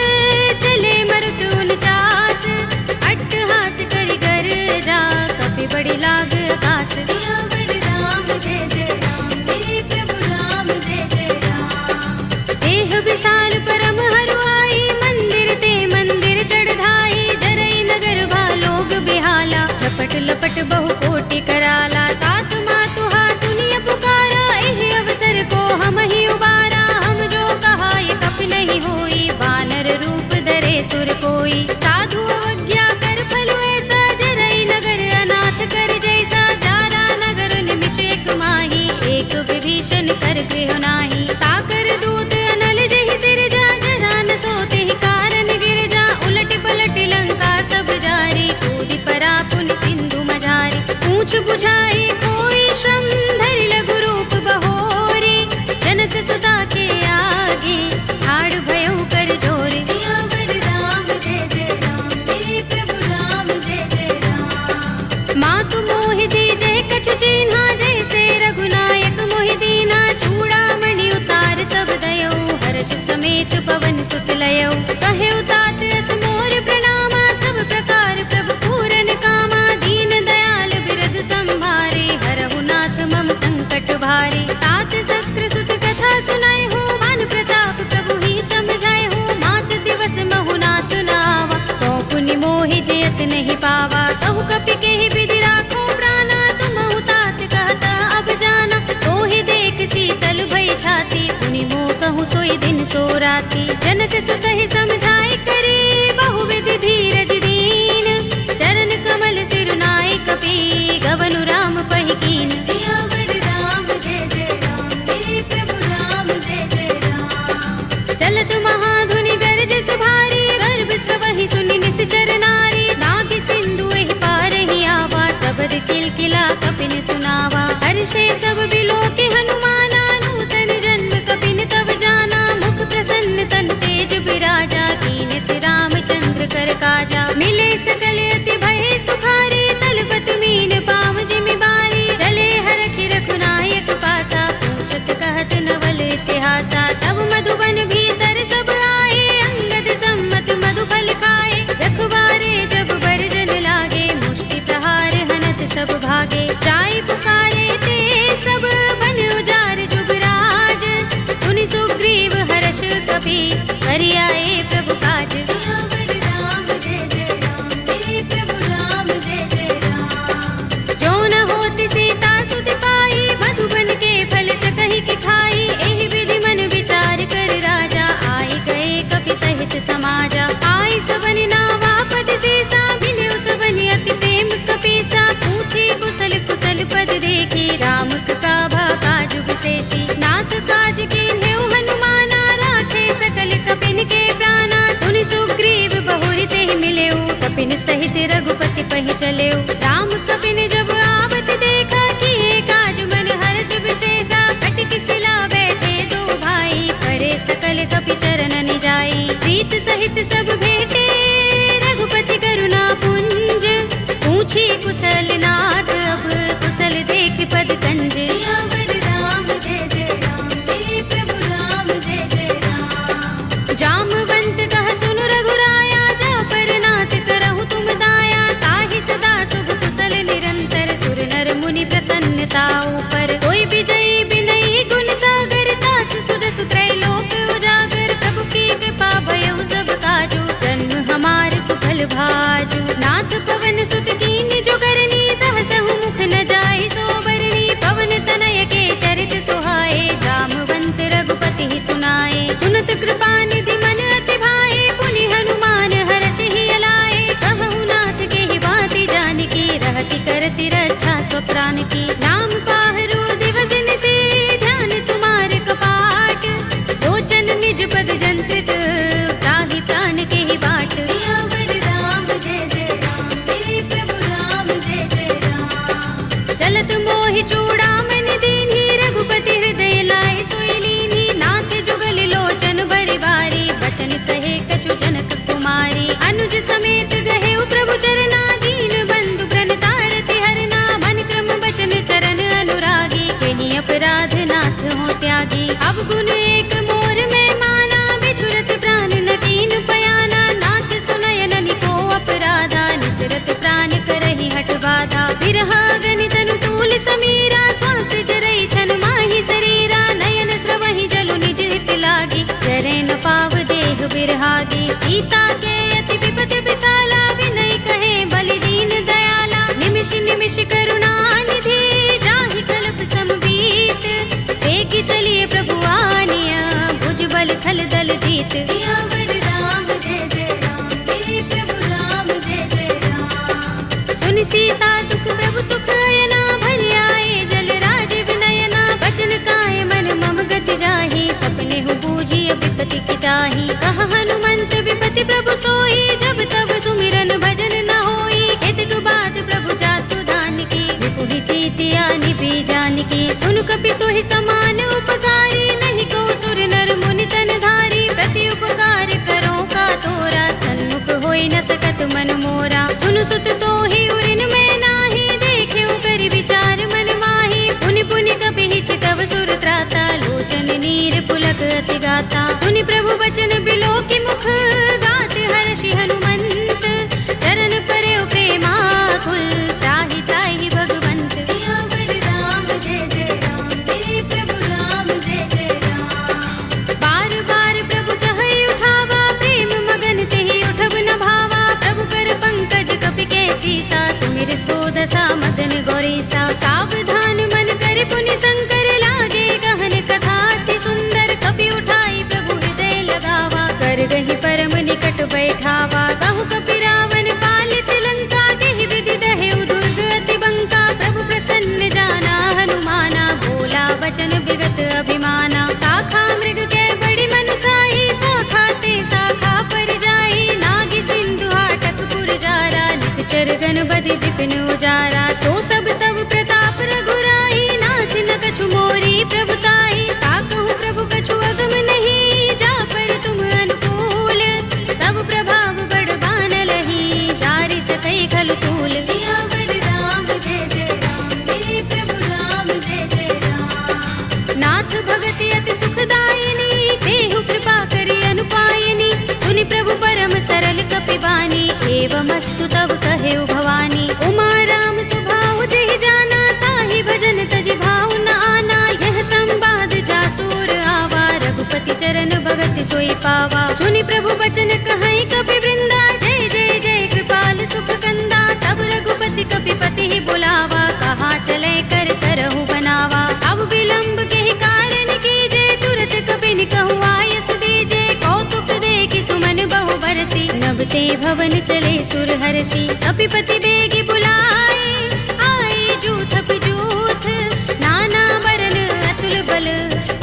चले मरुत उनचास। अट्टहास करि गर्जा, कपि बड़ी लाग आकाश। सियावर राम जय जय राम, मेरे प्रभु राम जय जय राम। देह विशाल परम हरुआई, मंदिर ते मंदिर चढ़ाई। जरई नगर भालोग बिहाला, झपट लपट बहु कोटि कराला। तात मातुहा सुनिय पुकारा, एह अवसर को हम ही उबारा। हम जो कहा ये कपि नहीं होई, वानर रूप धरे सुर कोई। साधु अवज्ञा कर फल ऐसा, जरई नगर अनाथ कर जैसा। जारा नगर निमिष एक माही, एक विभीषण कर गृह नाही। ताकर दूत अनल जहि सिरजा, जरा न सोते ही कारण गिर जा। उलट पलट लंका सब जारी, कूदि परा पुनि सिंधु मझारी। पूछ बुझाई कोई श्रम, धरि लघु रूप बहोरी। जनक सुता के आगे, ठाड़ भयउ कर जोरे। सियावर राम जय जय राम, मेरे प्रभु राम जय जय राम। मातु मोहि दीजहि कछु चिन्हा, जैसे रघुनायक मोहि दीन्हा। चूड़ामणि उतार तब दयऊ, हर्ष समेत पवन सुत लयऊ। कहेउ तात अस मोर प्रणामा, सब प्रकार प्रभु पूरन कामा। दीन दयाल बिरद संभारे, हरहु नाथ मम संकट भारे। तात शक्र सुत कथा सुनाए हो, मान प्रताप प्रभु ही समझाए हो। मास दिवस महु नाथ नावा, तो पुनि मोहि जयत नहीं पावा। कहु कपि केहि विधि राखो प्राणा, तुमहु तात कहता अब जाना। तोहि देख शीतल भई छाती, पुनि मोह कहूँ सोई दिन सो राती। जनक सुतहि समझाई करे, बहु विधि धीरज दीन। चरण कमल सिरुनाई कपि, गवनु राम पहि कीन। सियावर राम जय जय राम, मेरे प्रभु राम जय जय राम। चलत महाधुनि गरज सुभारी, गर्भ स्रवहि सुनि निश्चर नारी। नाग सिंधु एहि पार ही आवा, सबद किलकिला कपिन सुनावा। हर्षे सब बिलोके हनुमाना, नूतन जन्म कपिन तब जाना। मुख प्रसन्न तन तेज बिराजा, कीन से रामचंद्र कर काजा। मिले सकल अति भय सुखारे, तलपत मीन पाव जिमि बारी। चले हरखि रघुनायक पासा, पूछत कहत नवल इतिहासा। तब मधुबन भीतर सब आए, अंगद सम्मत मधुफल खाए। रखवारे जब बरजन लागे, मुष्टि प्रहार हनत सब भागे। जाय पुकारे ते सब, बन उजार जुबराज। सुनि सुग्रीव हर्ष कपि, करि आए प्रभु काज। सियावर राम जय जय राम, मेरे प्रभु राम जय जय राम। जो न होति सीता सुत पाई, मधुबन के फल सकहि के खाई। एहि विधि मन विचार कर राजा, आई गए कपि सहित समाजा। आई सबनि नावा पद सीसा, मिल्यो सबनि अति प्रेम कपीसा। पूछे कुशल कुशल पद देखी, राम कृपा काजु विशेषी। नाथ काज कीन्हेउ हनुमाना, राखे सकल कपिन के प्राणा। सुनि सुग्रीव बहुरि तेहि मिलेउ, कपिन सहित रघुपति पहि चलेउ। राम कपिन जब आवत देखा, किए काज मन हर्ष विशेषा। कटि शिला बैठे दो भाई, करे सकल कपि चरण निजाई। प्रीत सहित सब भेटे, रघुपति करुणा पुंज। पूछी कुशल नाथ, अब कुशल देख पद कंज। सियावर राम जय जय राम, मेरे प्रभु राम जय जय राम। जामवंत कह सुनु रघुराया, जा पर नाथ करहु तुम दाया। ताहि सदा शुभ कुशल निरंतर, सुर नर मुनि प्रसन्नता ऊपर। कोई विजयी बिनहि गुण सागर, तास सुध सुत्रय लोक उजागर। प्रभु की कृपा भयउ सब काजू, जन्म हमार सुफल भाजू। नाथ पवन सुत कीन जो करनी, सहसहु मुख न जाहि सो बरनी। पवन तनय के चरित सुहाए, जामवंत रघुपति ही सुनाए। सुनत कृपा निधि मन अति भाए, पुनि पद जंत्रित त्राहि प्राण के ही बाट। सियावर राम जय जय राम, मेरे प्रभु राम जय जय राम। चलत मोहि चूड़ामणि दीन्ही, रघुपति हृदय लाए सोई लीन्ही। नाथ जुगल लोचन बरि बारी, बचन कहे कछु जनक कुमारी। अनुज समेत गहे प्रभु चरना, दीन बंधु प्रणतारति हरना। मन क्रम बचन चरण अनुरागी, कहीं अपराध नाथ हो त्यागी। अब गुण एक मोर में माना, बिछुरत प्राण न कीन पयाना। नाथ सुनयन निको अपराधा, निसरत प्राण करहि हठ बाधा। बिरहा गनि तनु तूल समीरा, श्वास जरई छन माहि शरीरा। नयन स्रवहि जलु निज हित लागी, चरै न पाव देह बिरहागी। सीता के अति विपद विसाला, विनय कहे बलि दीन दयाला। निमिष निमिष करुणा निधि, जाहि कल्प समबीत। वेगी चलिए प्रभु आनिया, भुज बल थल दल जीत। सियावर राम जय जय राम, मेरे प्रभु राम जय जय राम। सुनि सीता दुख प्रभु सुख अयना, भरि आए जल राज विनयना। बचन काए मन मम गति जाहि, सपने हु बूझिय विपति की ताहि। कहा हनुमंत विपति प्रभु सोई, जब तब सुमिरन भजन न होई। केतक बात प्रभु जातु धान की, विपुहि जीतिया निभि जानकी। सुन कपि तोहि समान उपकारी, नहीं को सुर नर मुनि तन धारी। प्रति उपकार करो का तोरा, सन्मुख होई न सकत मन मोरा। सुन सुत तोहि उरिन में नाही, देखेउ करि विचार मन माही। पुनि पुनि कपि हिचकव सुर त्राता, लोचन नीर पुलक अति गाता। सुनि प्रभु बचन बिलोकि मुख, गात हर्षि हनुमंत। चरण परेउ प्रेमाकुल, त्राहि त्राहि भगवंत। सियावर राम जय जय राम, मेरे प्रभु राम जय जय राम। बार बार प्रभु चहई उठावा, प्रेम मगन तेहि उठब न भावा। प्रभु कर पंकज कपि के सीसा, सुमिर सोदसा मदन गौरीसा। सावधान मन कर पुनि शंकर, लागे गहन कथा अति सुंदर। कपि उठाई प्रभु हृदय लगावा, कर गहि परम निकट बैठावा। कहु कपि रावण पालित लंका, केहि विधि दहेउ दुर्ग अति बंका। प्रभु प्रसन्न जाना हनुमाना, बोला वचन विगत अभिमाना। शाखा मृग के बड़ी मनसाई, शाखा ते शाखा पर जाई। नागी सिंधु हाटक पुर जारा, निकचर गन बदि विपिन उजारा। सो सब तब प्रताप रघुराई, नाथ न कछु मोरी प्रभुताई। ताकहु प्रभु कछु अगम नहीं, जा पर तुम अनुकूल। तब प्रभाव बड़ बान लही, जारि सकई खलु तूल। सियावर राम जय जय राम, मेरे प्रभु राम जय जय राम। नाथ भगति अति सुखदायिनी, देहु कृपा करि अनुपायिनी। सुनि प्रभु परम सरल कपि बानी, एवमस्तु तब कहेउ भवानी। उमा राम स्वभाव जेहि जाना, ताहि भजन तज भाव न आना। यह संवाद जासुर आवा, रघुपति चरण भगति सोई पावा। सुनि प्रभु बचन कहई कपि वृंदा, जय जय जय कृपाल सुख कंदा। तब रघुपति कपि पति ही बुलावा, कहा चले कर करहु बनावा। अब विलंब के ही कारण कीजे, तुरत कपि कहु आयस दीजे। कौतुक देखि सुमन बहु बरसी, नभ ते भवन चले सुर हर्षि। कपिपति बेगी बुलाए, आए जूथप जूथ। नाना बरन अतुल बल,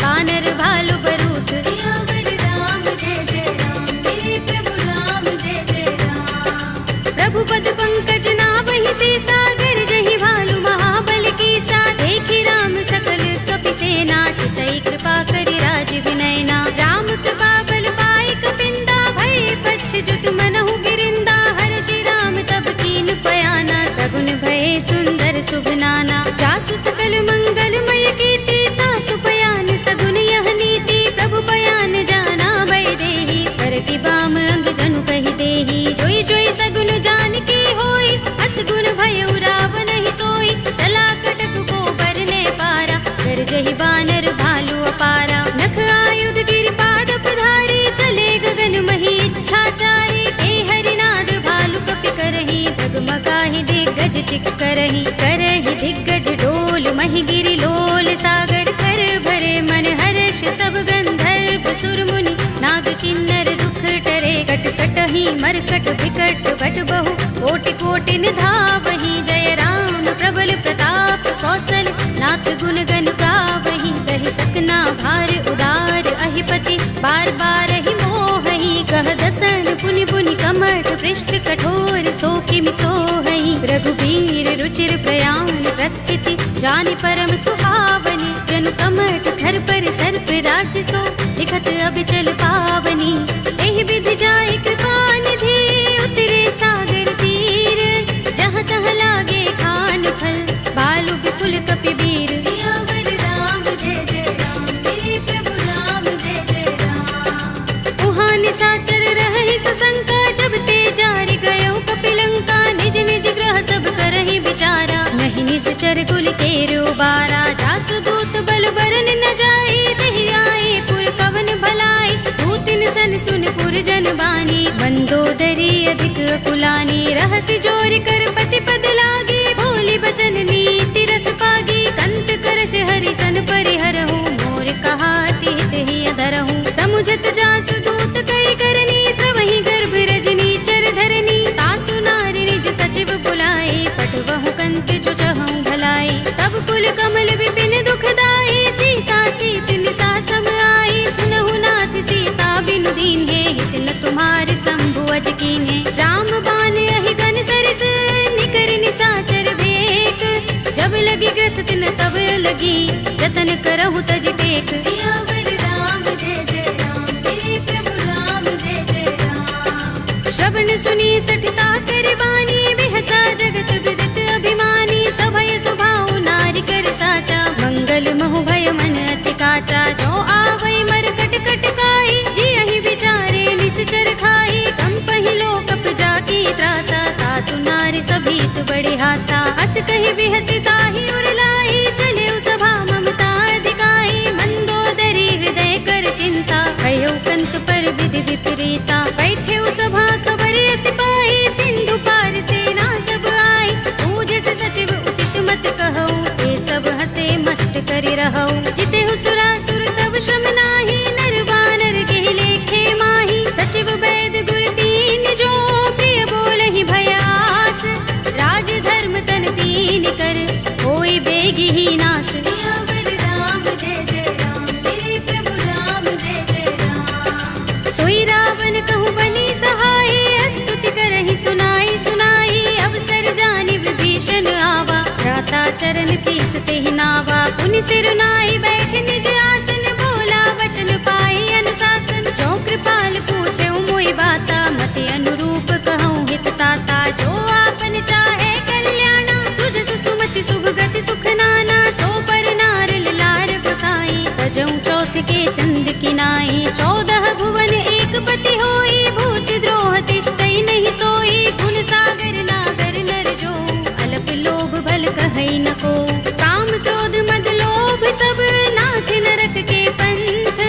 कानर भालु बरूथ। सियावर राम जय जय राम, मेरे प्रभु राम जय जय राम। प्रभु पद पंकज नावहि सीसा, गिरजहि भालु महाबल कीसा। देखि राम सकल कपि सेना, चितई कृपा करि राज विनयना। राम कृपा बल पाई कपिंदा, भय पच्छ जुत मनहु गिरिंदा। हर्षि राम तब कीन पयाना, सगुन भय सुंदर शुभ नाना। जासु सकल मंगलमय कीर्ति, तासु पयान सगुन यह नीति। प्रभु पयान जाना भय देहि, कर की बाम अंग जनु कहि देहि। जोई जोई सगुन जानकी होई, अस गुण भयउ रावण ही सोई। चला कटक को बरने पारा, गरजहि बानर भालु अपारा। नख आयुध गिरिपाद पधारी, चले गगन मही इच्छाचारी। ए हरिनाद भालु कपि करहि, डगमगाहि दिग्गज चिक करहि। करहि दिग्गज डोल महि गिरि लोल सागर। कर भरे मन हर्ष सब गंधर्व सुर मुनि, नाग किन्नर दुख टरे। कट कटहि मरकट विकट बट बहु, कोटि कोटि निधावहि। जय राम प्रबल प्रताप कौशल, नाथ गुण गन गावहि। कहि सकना भार उदार अहि कहि पति बार बार ही मोहई कह दसन पुनि पुनि कमठ पृष्ठ कठोर सो किमि सोहई रघुबीर रुचिर प्रयाण प्रस्थिति जानि परम सुहावनी जनु कमठ धर पर सर्प राज सो लिखत अब चल पावनी एहि विधि जाय कृपा निधि उतरे सागर तीर जहाँ तहाँ लागे खान फल बालु विपुल कपिबीर सियावर राम जय जय राम मेरे प्रभु राम जय जय राम उहाँ निशाचर रहहि सशंका जब ते जारि गयो कपिलंका निज निज ग्रह सब करहि विचारा नहीं निश्चर कुल केरो बारा जासु दूत बल बरन न जाई तेहि आए पुर कवन भलाई दूतिन सन सुन पुर जन बानी मंदोदरी अधिक कुलानी रहसि जोर कर पति पद लागी बोली बचन नीति रस पागी कंत करश हरि सन परिहरहु मोर कहा तिहित ही अधरहु समुझत जासु दूत कई करनी श्रवहि गर्भ रजनी चर धरनी तासु नारी निज सचिव बुलाए पटवहु कंत जो चहु भलाई तब कुल कमल विपिन दुखदाई सीता सीत निसा सम आई सुनहु नाथ सीता बिनु दीन है हित न तुम्हारे शंभु अज कीन्हे राम बाण अहि गन सरिस निकर निशाचर भेक जब लगी ग्रस्त न तब लगी जतन करहु तज टेक सियावर राम जय जय राम मेरे प्रभु राम जय जय राम श्रवण सुनी सठता कर बानी बिहसा जगत विदित अभिमानी सभय सुभाउ नारी कर साचा मंगल महु भय मन अति काचा जो आवै मर कट कट काई जी अहि विचारे निश्चर खाई कंपहि लोक जाकी त्रासा तासु नारी सभीत बड़े हासा हस कहि बिहसी ताहि उर लाई चले सभा ममता अधिकाई मंदोदरी हृदय कर चिंता भयो कंत पर विधि विपरीता बैठे सभा खबर सिपाही सिंधु पार सेना सब आई पूज से सचिव उचित मत कहऊ ते सब हसे मष्ट करि रहऊ जिते सुरासुर तब श्रम नाही नर बानर के लेखे माही सचिव वैद गुर तीन जो प्रिय बोलहि भयास राज धर्म तन तीन कर होई बेगी ही नास सियावर राम जय जय राम मेरे प्रभु राम जय जय राम सोई रावण कहूँ बनी सहाय स्तुति करहि सुनाई सुनाई अवसर जानि विभीषण आवा भ्राता चरण शीस तेहि नावा पुनि सिर नाई बैठ निज आसन बोला वचन पाई अनुशासन जो कृपाल पूछे मोहि बाता मति अनुरूप कहूँ हित ताता जो आपन चाहे कल्याणा सुजस सुमति शुभ गति सुख नाना सो पर नार लार बसाई तजऊ चौथ के चंद किनाई 14 भुवन एक पति होई भूत द्रोह तिष्ठई नहीं सोई गुण सागर नागर नर जो अल्प लोभ भल कहई न को काम क्रोध मद लोभ सब नाथ नरक के पंथ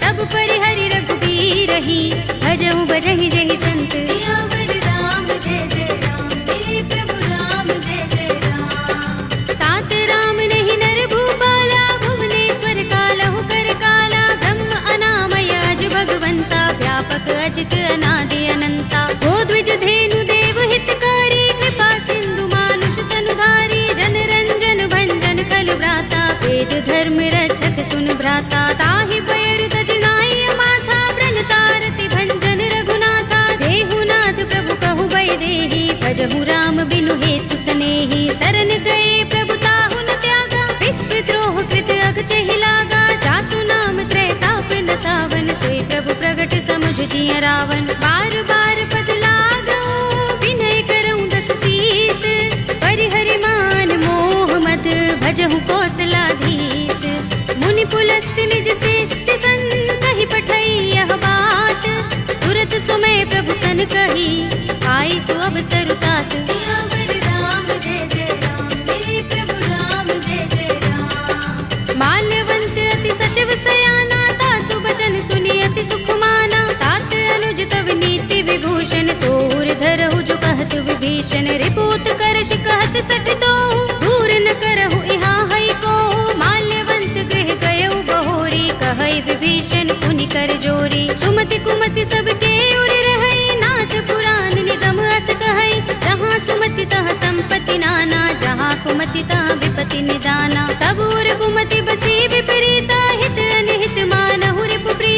सब परिहरि रघुबीर ही भजहु भजहि जहि संत सियावर राम जय जय राम मेरे प्रभु राम जय जय राम तात राम नहीं नर भूपाला भुवनेश्वर कालहु कर काला ब्रह्म अनामय अज भगवंता व्यापक अजित अनादि अनंता गोद्विज धेनु देव हितकारी कृपा सिंधु मानुष तनुधारी जन रंजन भंजन खल भ्राता वेद धर्म रक्षक सुन भ्राता ताहि भयर तज नाई माथा ब्रन तारति भंजन रघुनाथा देहु नाथ प्रभु कहु भय देहि भजहु राम बिनु हेतु सनेहि शरण गए प्रभु ताहु न त्यागा विस्पि द्रोह कृत अघचहि लागा जासु नाम त्रैताप न सावन सोई प्रभु प्रगट समुझ जिय रावण बार बार पद लागऊ विनय करऊँ दस शीस परिहरि मान मोह मद भजहु कौशलाधीश मुनि पुलस्त निज शिष्य सन कहि पठई यह बात तुरत सुमय प्रभु सन कही आई सु अवसर तात सियावर राम जय जय राम मेरे प्रभु राम जय जय राम माल्यवंत अति सचिव सयाना तासु बचन सुनि अति सुख माना तात अनुज तव नीति विभूषण सोर धरहु जो कहत विभीषण रिपूत करश कहत सठ तो दूर न करहु इहाँ हई को माल्यवंत गृह गयउ बहोरी कहई विभीषण पुनि कर जोरी सुमति कुमति सबके उर रहई नाथ पुराण निगम अस कहई जहाँ सुमति तहाँ संपत्ति नाना जहाँ कुमति तहाँ विपत्ति निदाना तब उर कुमति बसी विपरीता हित अनहित मानहु रिपु प्रिय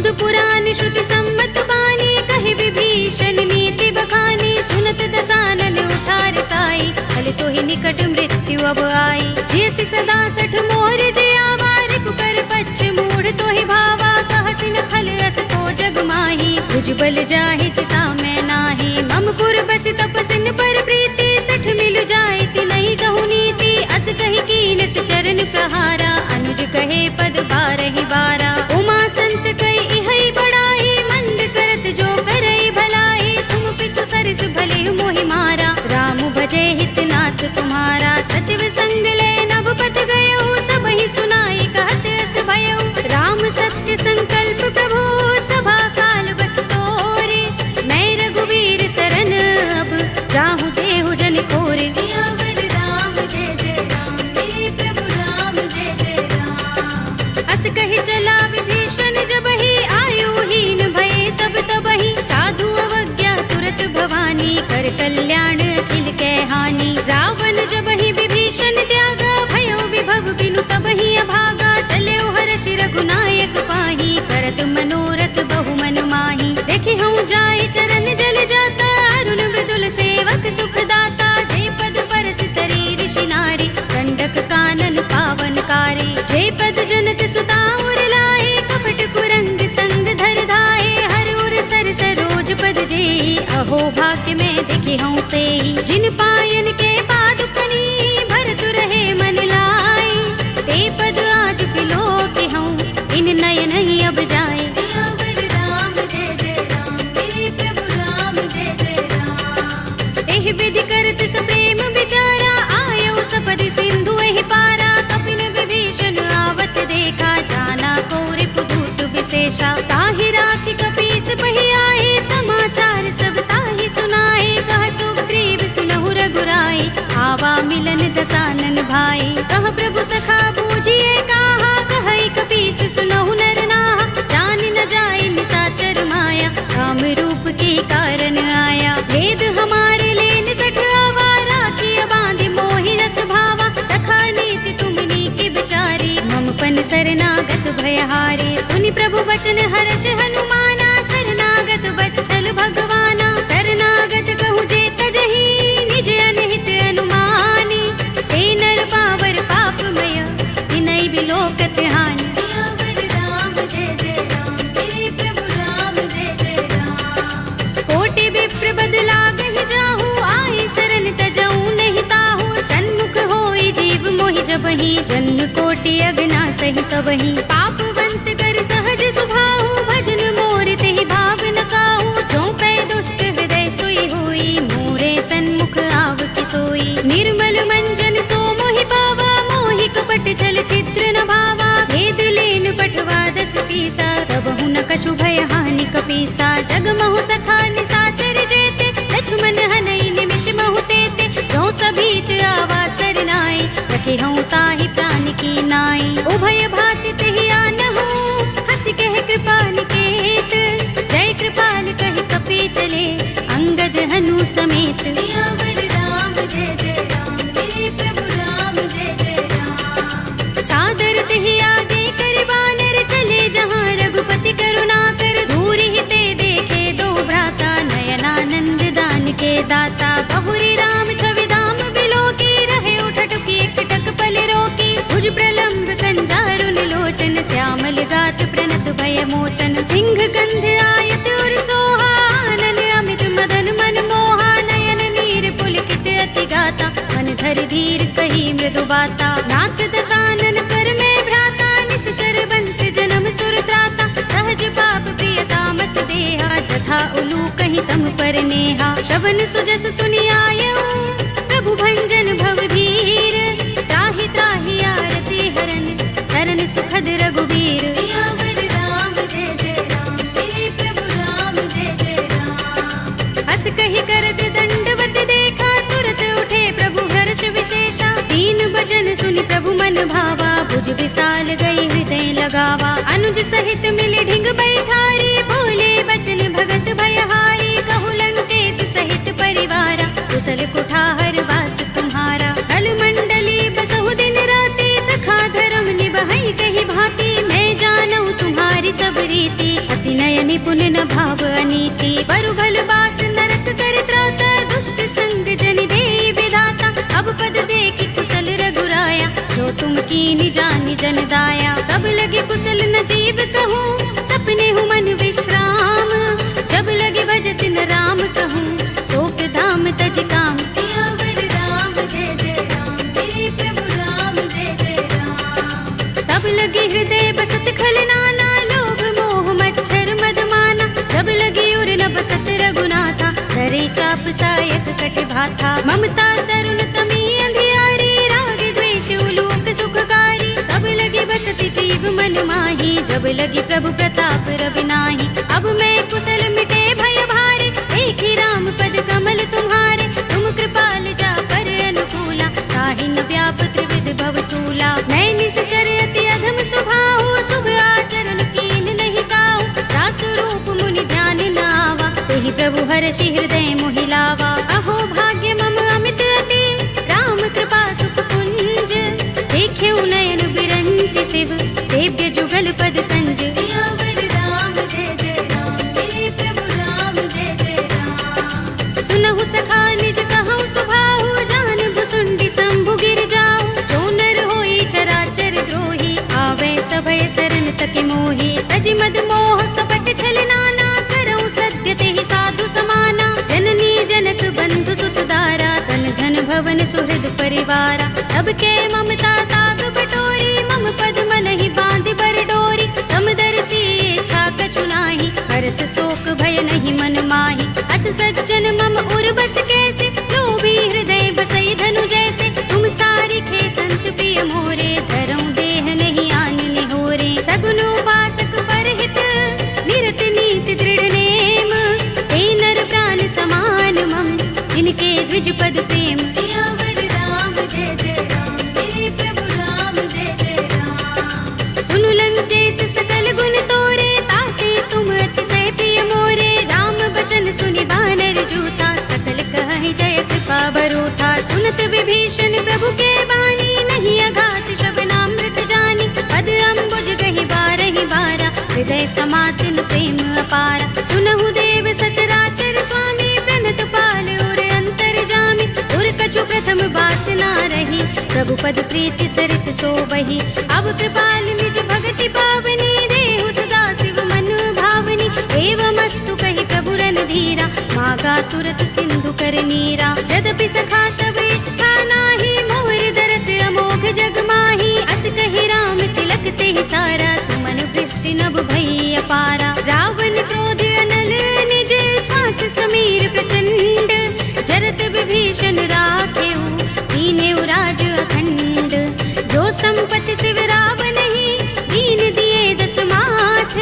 बुध पुराण श्रुति सम्मत बानी, कहि विभीषण नीति बखानी। सुनत दसानन उठार साई, फल तो ही निकट मृत्यु अब आई। जैसी सदा सठ मोर जियावा, रिपुकर पच्छ मूढ़ तो ही भावा। कहसिन फल अस तो जग माही, भुज बल जाहि चिता में नाही। मम पुर बस तपसिन पर प्रीति, सठ मिलु जाय ति नहीं कहु नीति। अस कहि कीनस चरण प्रहारा, अनुज कहे पद बारहि बारा। उमा संत कई इहै बड़ाई, मंद करत जो करई भलाई। तुम पितु सरस भले मोहि मारा, राम भजे हितनाथ तुम्हारा। सचिव संग ले नभ पथ गयो, सबहि सुनाई कहत अस भयो। राम सत्य संकल्प प्रभु, सभा काल बस तोरे। मैं रघुवीर सरन अब, राहु देहु जन कोरे। सियावर राम जय जय राम, मेरे प्रभु राम जय जय राम। अस कहि चला विभीषण जबहि, आयुहीन भये सब तबहि। साधु अवज्ञा तुरत भवानी, कर कल्याण अखिल कै हानि। रावण जबहि विभीषण त्यागा, भयो विभव बिनु तबहि अभागा। चले हर्षि रघुनायक पाही, करत मनोरथ बहु मन माही। देखि हूँ जाय चरण जल जाता, अरुण मृदुल सेवक सुख दाता। जे पद परस तरी ऋषि नारी, दंडक कानन पावनकारी। जे पद जनत सुता उर लाए, कपट कुरंग संग धर धाए। हर उर सर सरोज पद जेई, अहो भाग्य में देखे हूँ तेई। जिन पायन के पादुकनी, भरत रहे मन लाई। ते पद आज पिलो के हूँ, इन नयन ही अब जाए। सियावर राम जय जय राम, मेरे प्रभु राम जय जय राम। एहि विधि करत सप्रेम विचारा, आयो सपदि सिंधु एहि पारा। कपिन विभीषण आवत देखा, जाना को रिपुदूत विशेषा। ताहि राखि कपीस बहि आए, समाचार सब ताहि सुनाए। कह सुग्रीव सुनहु रघुराई, आवा मिलन दसानन भाई। कह प्रभु सखा बूझिए काहा, कहई कपीस सुनहु नर नाहा। जान न जाय निसाचर माया, राम रूप के कारण आया। भेद हमारे लेन सठ आवारा, किय बांधि मोहि रस भावा। सखा नीति तुमनी के बिचारी, मम पन शरणागत भयहारी। सुनि प्रभु वचन हर्ष हनुमाना, शरणागत बच्चल भगवाना। शरणागत कहु जे तजहि, निज अनहित अनुमानी। ते नर पावर पापमय, तिनहि बिलोकत हानि। सियावर राम जय जय राम, मेरे प्रभु राम जय जय राम। कोटि विप्र बदला गहि जाहु, आए शरण तजऊ नहीं ताहु। सन्मुख होई जीव मोहि जबहि, जन्म कोटि अगना सहि तबहि। पापवंत कर सहज सुभाहु, भजन मोर तेहि भाव न काहू। जो पै दुष्ट हृदय सोई होई, मोरे सन्मुख आव कि सोई। निर्मल मंजन सो मोहि पावा, मोहि कपट छल छिद्र न भावा। भेद लेन पठवा दस सीसा, तब हुन कछु भय हानि कपीसा। जग महु सखा निसाचर जेते, लक्ष्मण हनई निमिष महु तेते। जो सभीत आवा सरनाई, रखे हूँ ताहि प्राण की नाई। उभय भाति तेहि आनहु, हंस कह कृपा निकेत। जय कृपाल कहि कपि चले, अंगद हनु समेत। सियावर राम जय जय राम, मेरे प्रभु राम जय जय राम। सादर तेहि आगे कर बानर, चले जहाँ रघुपति करुणा कर। दूर ही ते देखे दो भ्राता, नयनानंद दान के दाता। बहुरी राम छवि धाम बिलोकी, रहे उठटुकी एकटक पल रोकी। भुज प्रलंब कंजारु निलोचन, श्यामल गात प्रणत भय मोचन। सिंह कंध आयत उर सोहा, आनन अमित मदन मन मोहा। नयन नीर पुलकित अति गाता, मन धर धीर कही मृदु बाता। नाथ दसानन कर में भ्राता, निश्चर बंस जन्म सुर त्राता। सहज पाप प्रिय तामस देहा, जथा उलू कहीं तम पर नेहा। श्रवण सुजस सुनि आयऊ, प्रभु भंजन भव भीर। त्राहि त्राहि आरती हरन, शरण सुखद रघुबीर। सियावर राम जय जय राम, मेरे प्रभु राम जय जय राम। हस कहि करत दंडवत देखा, तुरत उठे प्रभु हर्ष विशेषा। तीन बचन सुनि प्रभु मन भावा, भुज विशाल गई हृदय लगावा। अनुज सहित मिले ढिंग बैठारी, बोले बचन भगत भयहारी। कहु लंकेश सहित परिवारा, कुशल कुठार वास तुम्हारा। कल मंडली बसहु दिन राति, सखा धर्म निभहि कहि भांति। मैं जानऊ तुम्हारी सब रीति, नहीं पुण्य न भाव अनीति, बरु भल बास नरक कर त्राता, दुष्ट संग जन दे विधाता। अब पद देखी कुशल रघुराया, जो तुम कीनी जानी जन दाया। तब लगे कुशल न जीव कहूँ, सपने हूँ मन विश्राम। जब लगे भजत न राम कहूँ, शोक धाम तज काम। सियावर राम जय जय राम, मेरे प्रभु राम जय जय राम। तब लगे हृदय बसत खल नाना, लोभ मोह मच्छर मद माना। जब लगे उर न बसत रघुनाथा, धरे चाप सायक कट भाथा। ममता तरुण तमी अंधियारी, राग द्वेष उलूक सुखकारी। तब लगे बसत जीव मन माही, जब लगे प्रभु प्रताप रवि नाही। अब मैं कुशल मिटे भय भारे, एक ही राम पद कमल तुम्हारे। तुम कृपाल जा पर अनुकूला, ताहि न व्याप त्रिविध भव सूला। मैं निश्चर अति अधम स्वभाव, शुभ आचरण कीन नहीं काऊ। दासु रूप मुनि ध्यान न आवा, तेहि प्रभु हर्षि हृदय मोहि लावा। अहो भाग्य मम अमित अति, राम कृपा सुख पुंज। देखे नयन बिरंज शिव, देव्य जुगल पद कंज। सियावर राम जय जय राम, मेरे प्रभु राम जय जय राम। सुनहु सखा निज कहूँ सुभाहु, जान भुसुंडी शंभु गिर जाऊ। जो नर होई चराचर द्रोही, आवे सभय शरण तक मोही। तज मद मोह कपट छल नाना, करऊँ सत्य तेहि साधु समाना। जननी जनक बंधु सुत दारा, तन धन भवन सुहृद परिवारा। तब के ममता ताग बटोरी, मम पद मन ही बांध बर डोरी। समदर्शी इच्छा कछु नाही, हर्ष शोक भय नहीं मन माही। अस सज्जन मम उर बस कैसे, लोभी हृदय बसई धनु जैसे। तुम सारी खे संत प्रिय मोरे, धरऊँ देह नहीं आन निहोरे। सगुन उपासक परहित, निरत नीति दृढ़ नेम। ते नर प्राण समान मम, जिनके द्विज पद प्रेम। सियावर राम जय जय राम, मेरे प्रभु राम जय जय राम। सुनु लंकेश सकल गुण तोरे, ताते तुम अतिशय प्रिय मोरे। राम बचन सुनि बानर जूथा, सकल कहहि जय कृपा बरूथा। सुनत विभीषण प्रभु के बानी, नहीं अघात श्रवणामृत जानी। पद अम्बुज गहि बारहि बारा, हृदय समातिन प्रेम अपारा। सुनहु देव सचराचर स्वामी, प्रणत पाल उर अंतर जामी। उर कछु प्रथम बासना रही, प्रभु पद प्रीति सरित सोबहि। अब कृपाल निज भगति पावनी, देहु सदा शिव मन भावनी। एवमस्तु कहि प्रभु रणधीरा, मागा तुरत सिंधु कर नीरा। यद्यपि सखा तब इच्छा नाही, मोर दरस अमोघ जग माही। अस कहि राम तिलक तेहि सारा, सुमन वृष्टि नभ भई अपारा। रावण क्रोध अनल निज, श्वास समीर प्रचंड। जरत विभीषण राखेऊ, दीनेउ राज अखंड। जो संपत्ति शिव रावण ही, दीन दिए दस माथ।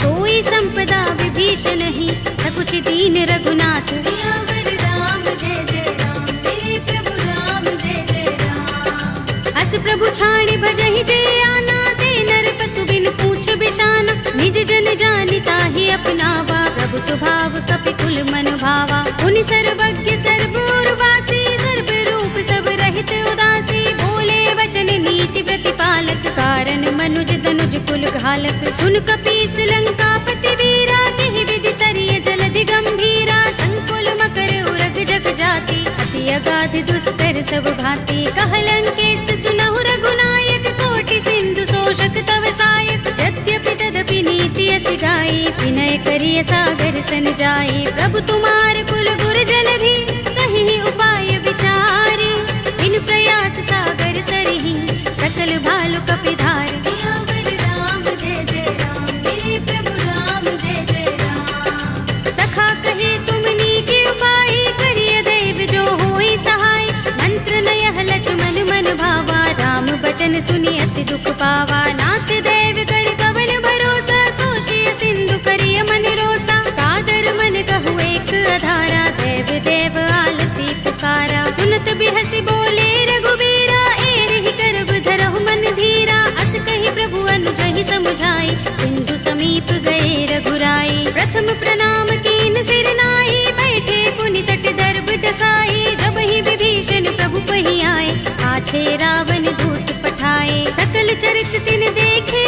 सोई संपदा विभीषण ही, सकुच दीन रघुनाथ। सियावर राम जय जय राम, मेरे प्रभु राम जय जय राम। अस प्रभु छाड़ि भजहि जे आना, ते नर पशु बिन पूछ बिशाना। निज जन जानि ताहि अपनावा, प्रभु स्वभाव कपि कुल मन भावा। पुनि सर्वज्ञ सर्व उर्वासी, सर्व रूप सब रहित उदासी। बोले वचन नीति प्रतिपालक, कारण मनुज तनुज कुल घालक। सुन कपीस लंका पति वीरा, केहि विधि तरिय जलधि गंभीरा। संकुल मकर उरग जग जाति, अति अगाध दुष्कर सब भांति। कह लंकेश सुनहु रघुनायक, कोटि सिंधु शोषक तव सायक। यद्यपि तदपि नीति अस गाई, विनय करिय सागर सन जाई। प्रभु तुम्हार कुल गुर जलधि, कहि उपाय विचारी। बिन प्रयास सागर तरहि, सकल भालु कपिधार। सियावर राम जय जय राम, मेरे प्रभु राम जय जय राम। सखा कहे तुमनी के उपाय, करिय दैव जो होई सहाय। मंत्र नयह लक्ष्मण मन भावा, राम बचन सुनि अति दुख पावा। नाथ दैव कर कवन भरोसा, सोषिय सिंधु करिय मन रोसा। कादर मन कहु एक अधारा, देव देव आलसी पुकारा। सुनत बिहसि बोले रघुबीरा, एहि करब धरहु मन धीरा। अस कहि प्रभु अनुजहि समुझाई, सिंधु समीप गए रघुराई। प्रथम प्रणाम कीन सिर नाई, बैठे पुनि तट दर्भ डसाई। जब ही विभीषण प्रभु पहि आए, आछे रावण दूत पठाए। सकल चरित तिन देखे,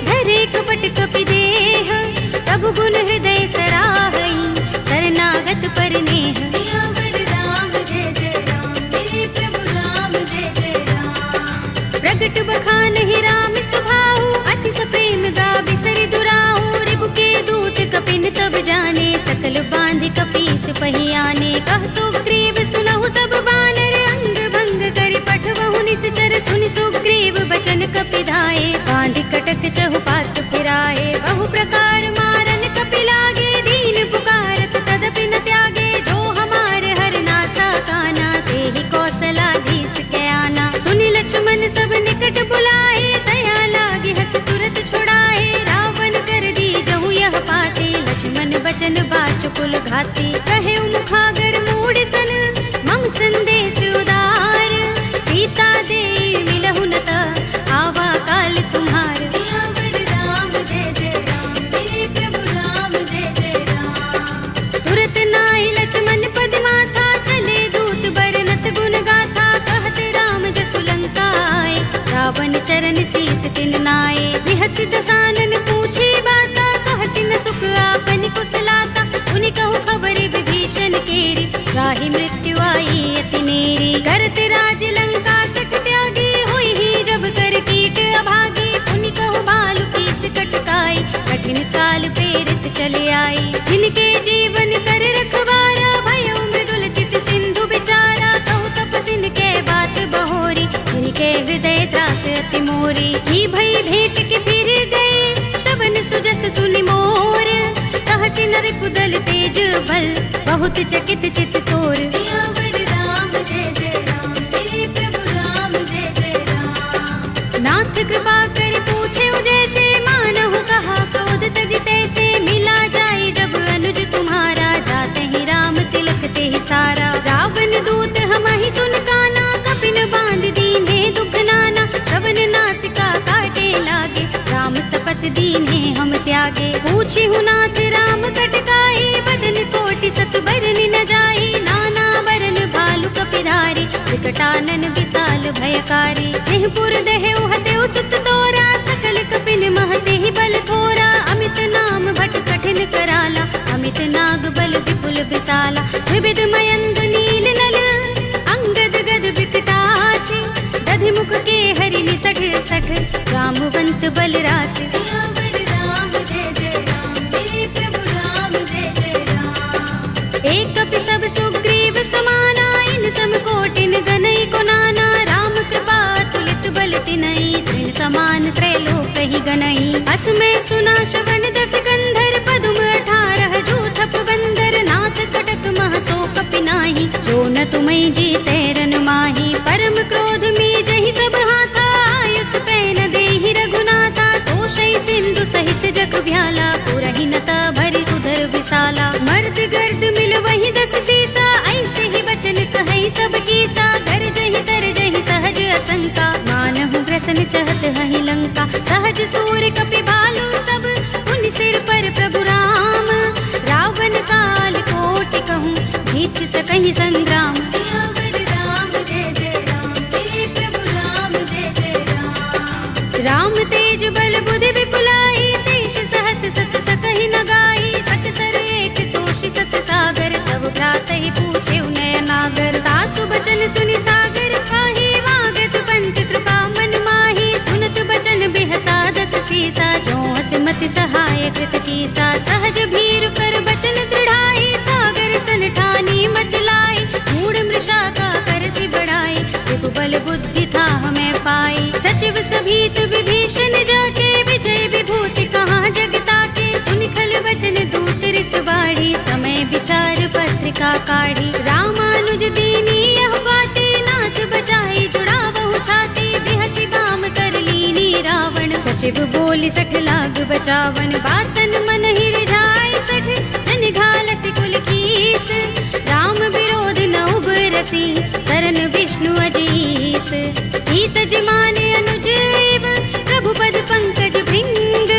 धरे कपट कपि देह। तब प्रभु गुण हृदय सराहई, शरणागत पर नेह। सियावर राम जय जय राम, मेरे प्रभु राम जय जय राम। प्रगट बखान ही राम सुभाऊ, अति सप्रेम गावे सरि दुराऊ। रिपु के दूत कपिन तब जाने, सकल बांध कपीस पहियाने। कह सुग्रीव सुनहु सब बानर, अंग भंग करि पठवहु निश्चर। सुनि सुग्रीव बचन कपि धाये, बांध कटक चहुपास फिराए। बहु प्रकार मारन कपि लागे, दीन पुकारत तदपि न त्यागे। जो हमार हर नासा काना, तेहि कौशलाधीश के आना। सुनि लक्ष्मण सब निकट बुलाए, दया लागे हस तुरत छुड़ाए। रावण कर दी जहु यह पाते, लक्ष्मण बचन बाचुकुल घाते। कहे मुखागर मूढ़ सन, मम संदेश उदार। सीता दे मिलहु न ता, आवा काल तुम्हार। सियावर राम जय जय राम, मेरे प्रभु राम जय जय राम। तुरत नाहि लक्ष्मण पद माथा, चले दूत बरनत गुण गाथा। कहत राम जसु लंका आए, रावण चरण शीस तिन नाए। बिहस दसानन पूछे बाता, कहसि न सुख आपन कुशलाता। उनि कहु खबर विभीषण केरी, राहि मृत्यु आई अति नेरी। करत राज लंका सठ त्यागी, होई ही जब कर कीट अभागी। उनि कहु भालु कीस कटकाई, कठिन काल प्रेरित चले आई। जिनके जीवन कर रखवारा, भयउ मृदुल चित सिंधु बिचारा। कहु तपसिन के बात बहोरी, जिनके हृदय त्रास अति मोरी। ही भई भेंट के फिर गए, श्रवण सुजस सुनि मोर। कहसि नर कुदल तेज बल, बहुत चकित चित तोर। सियावर राम जय जय राम, मेरे प्रभु राम जय जय राम। नाथ कृपा कर पूछे जैसे, मानहु कहा क्रोध तज तैसे। मिला जाए जब अनुज तुम्हारा, जाते ही राम तिलक ते सारा। रावण दूत हमहि सुन काना, कपिन बांध दीन्हे दुग्ध नाना। श्रवण नासिका काटे लागे, राम सपत दीन्हे हम त्यागे। पूछी हूँ नाथ राम कटकाई, बदन कोटि सत बरनि न जाई। नाना बरन भालु कपिधारी, विकटानन विशाल भयकारी। जेहपुर दहेउ हतेउ सुत तोरा, सकल कपिन महते ही बल थोरा। अमित नाम भट कठिन कराला, अमित नाग बल विपुल विशाला। विविध मयंद नील नल, अंगद गद विकटासी। दधि मुख के हरि निसठ सठ, रामवंत बल रासि। सियावर राम जय जय राम, मेरे प्रभु राम जय जय राम। एक कपि सब सुग्रीव समाना, इन सम कोटिन गनई को नाना। राम कृपा तुलित बल तिनई, तृण समान त्रैलोक ही गनई। अस में सुना श्रवण दस गंधर, पदुम 18 जूथप बंदर। नाथ कटक मह सो कपि नाही, जो न तुम्हें जीते रन माही। परम क्रोध में जहि सब हाथा, आयुष पैन देहि रघुनाथा। तोषई सिंधु सहित जग भ्याला, पुरहि नता भरि उदर विशाला। मर्द गर्द मिल वही 10 सीसा, ऐसे ही बचन कहई सब कीसा। गरजहि तरजहि सहज असंका, मानहु ग्रसन चहत हहि लंका। सहज सूर कपि भालु सब, उन सिर पर प्रभु राम। रावण काल कोटि कहूँ, जीत सकहि संग्राम। सियावर राम जय जय राम, मेरे प्रभु राम जय जय राम। राम तेज बल बुद्धि विपुलाई, शेष सहस सत सकहि न गाई। सकसर एक सोषि सत सागर, तब भ्रातहि पूछे नयनागर। तासु बचन सुनि सागर पाहि, वागत पंत कृपा मन माहि। सुनत बचन बिहसा 10 सीसा, जो हस मति सहाय कृत कीसा। सहज भीरु कर बचन दृढ़ाई, सागर सन ठानी मचलाई। मूढ़ मृषा का करसि बढ़ाई, रिपु बल बुद्धि था हमें पाई। सचिव सभीत विभीषण जाके, विजय विभूति कहाँ जगता के। सुनि खल बचन दूत रिस बाढ़ी, समय विचार पत्रिका काढ़ी। रामानुज दीनी यह बाते, नाथ बचाई जुड़ावहु छाती। बिहसि बाम कर लीनी रावण, सचिव बोली 60 लाग बचावन। बातन मन ही रिझाई 60, जन घालसि कुल कीस। राम विरोध न उबरसी, शरण विष्णु अजीस। हित जिमाने अनुजीव, प्रभु पद पंकज भृंग।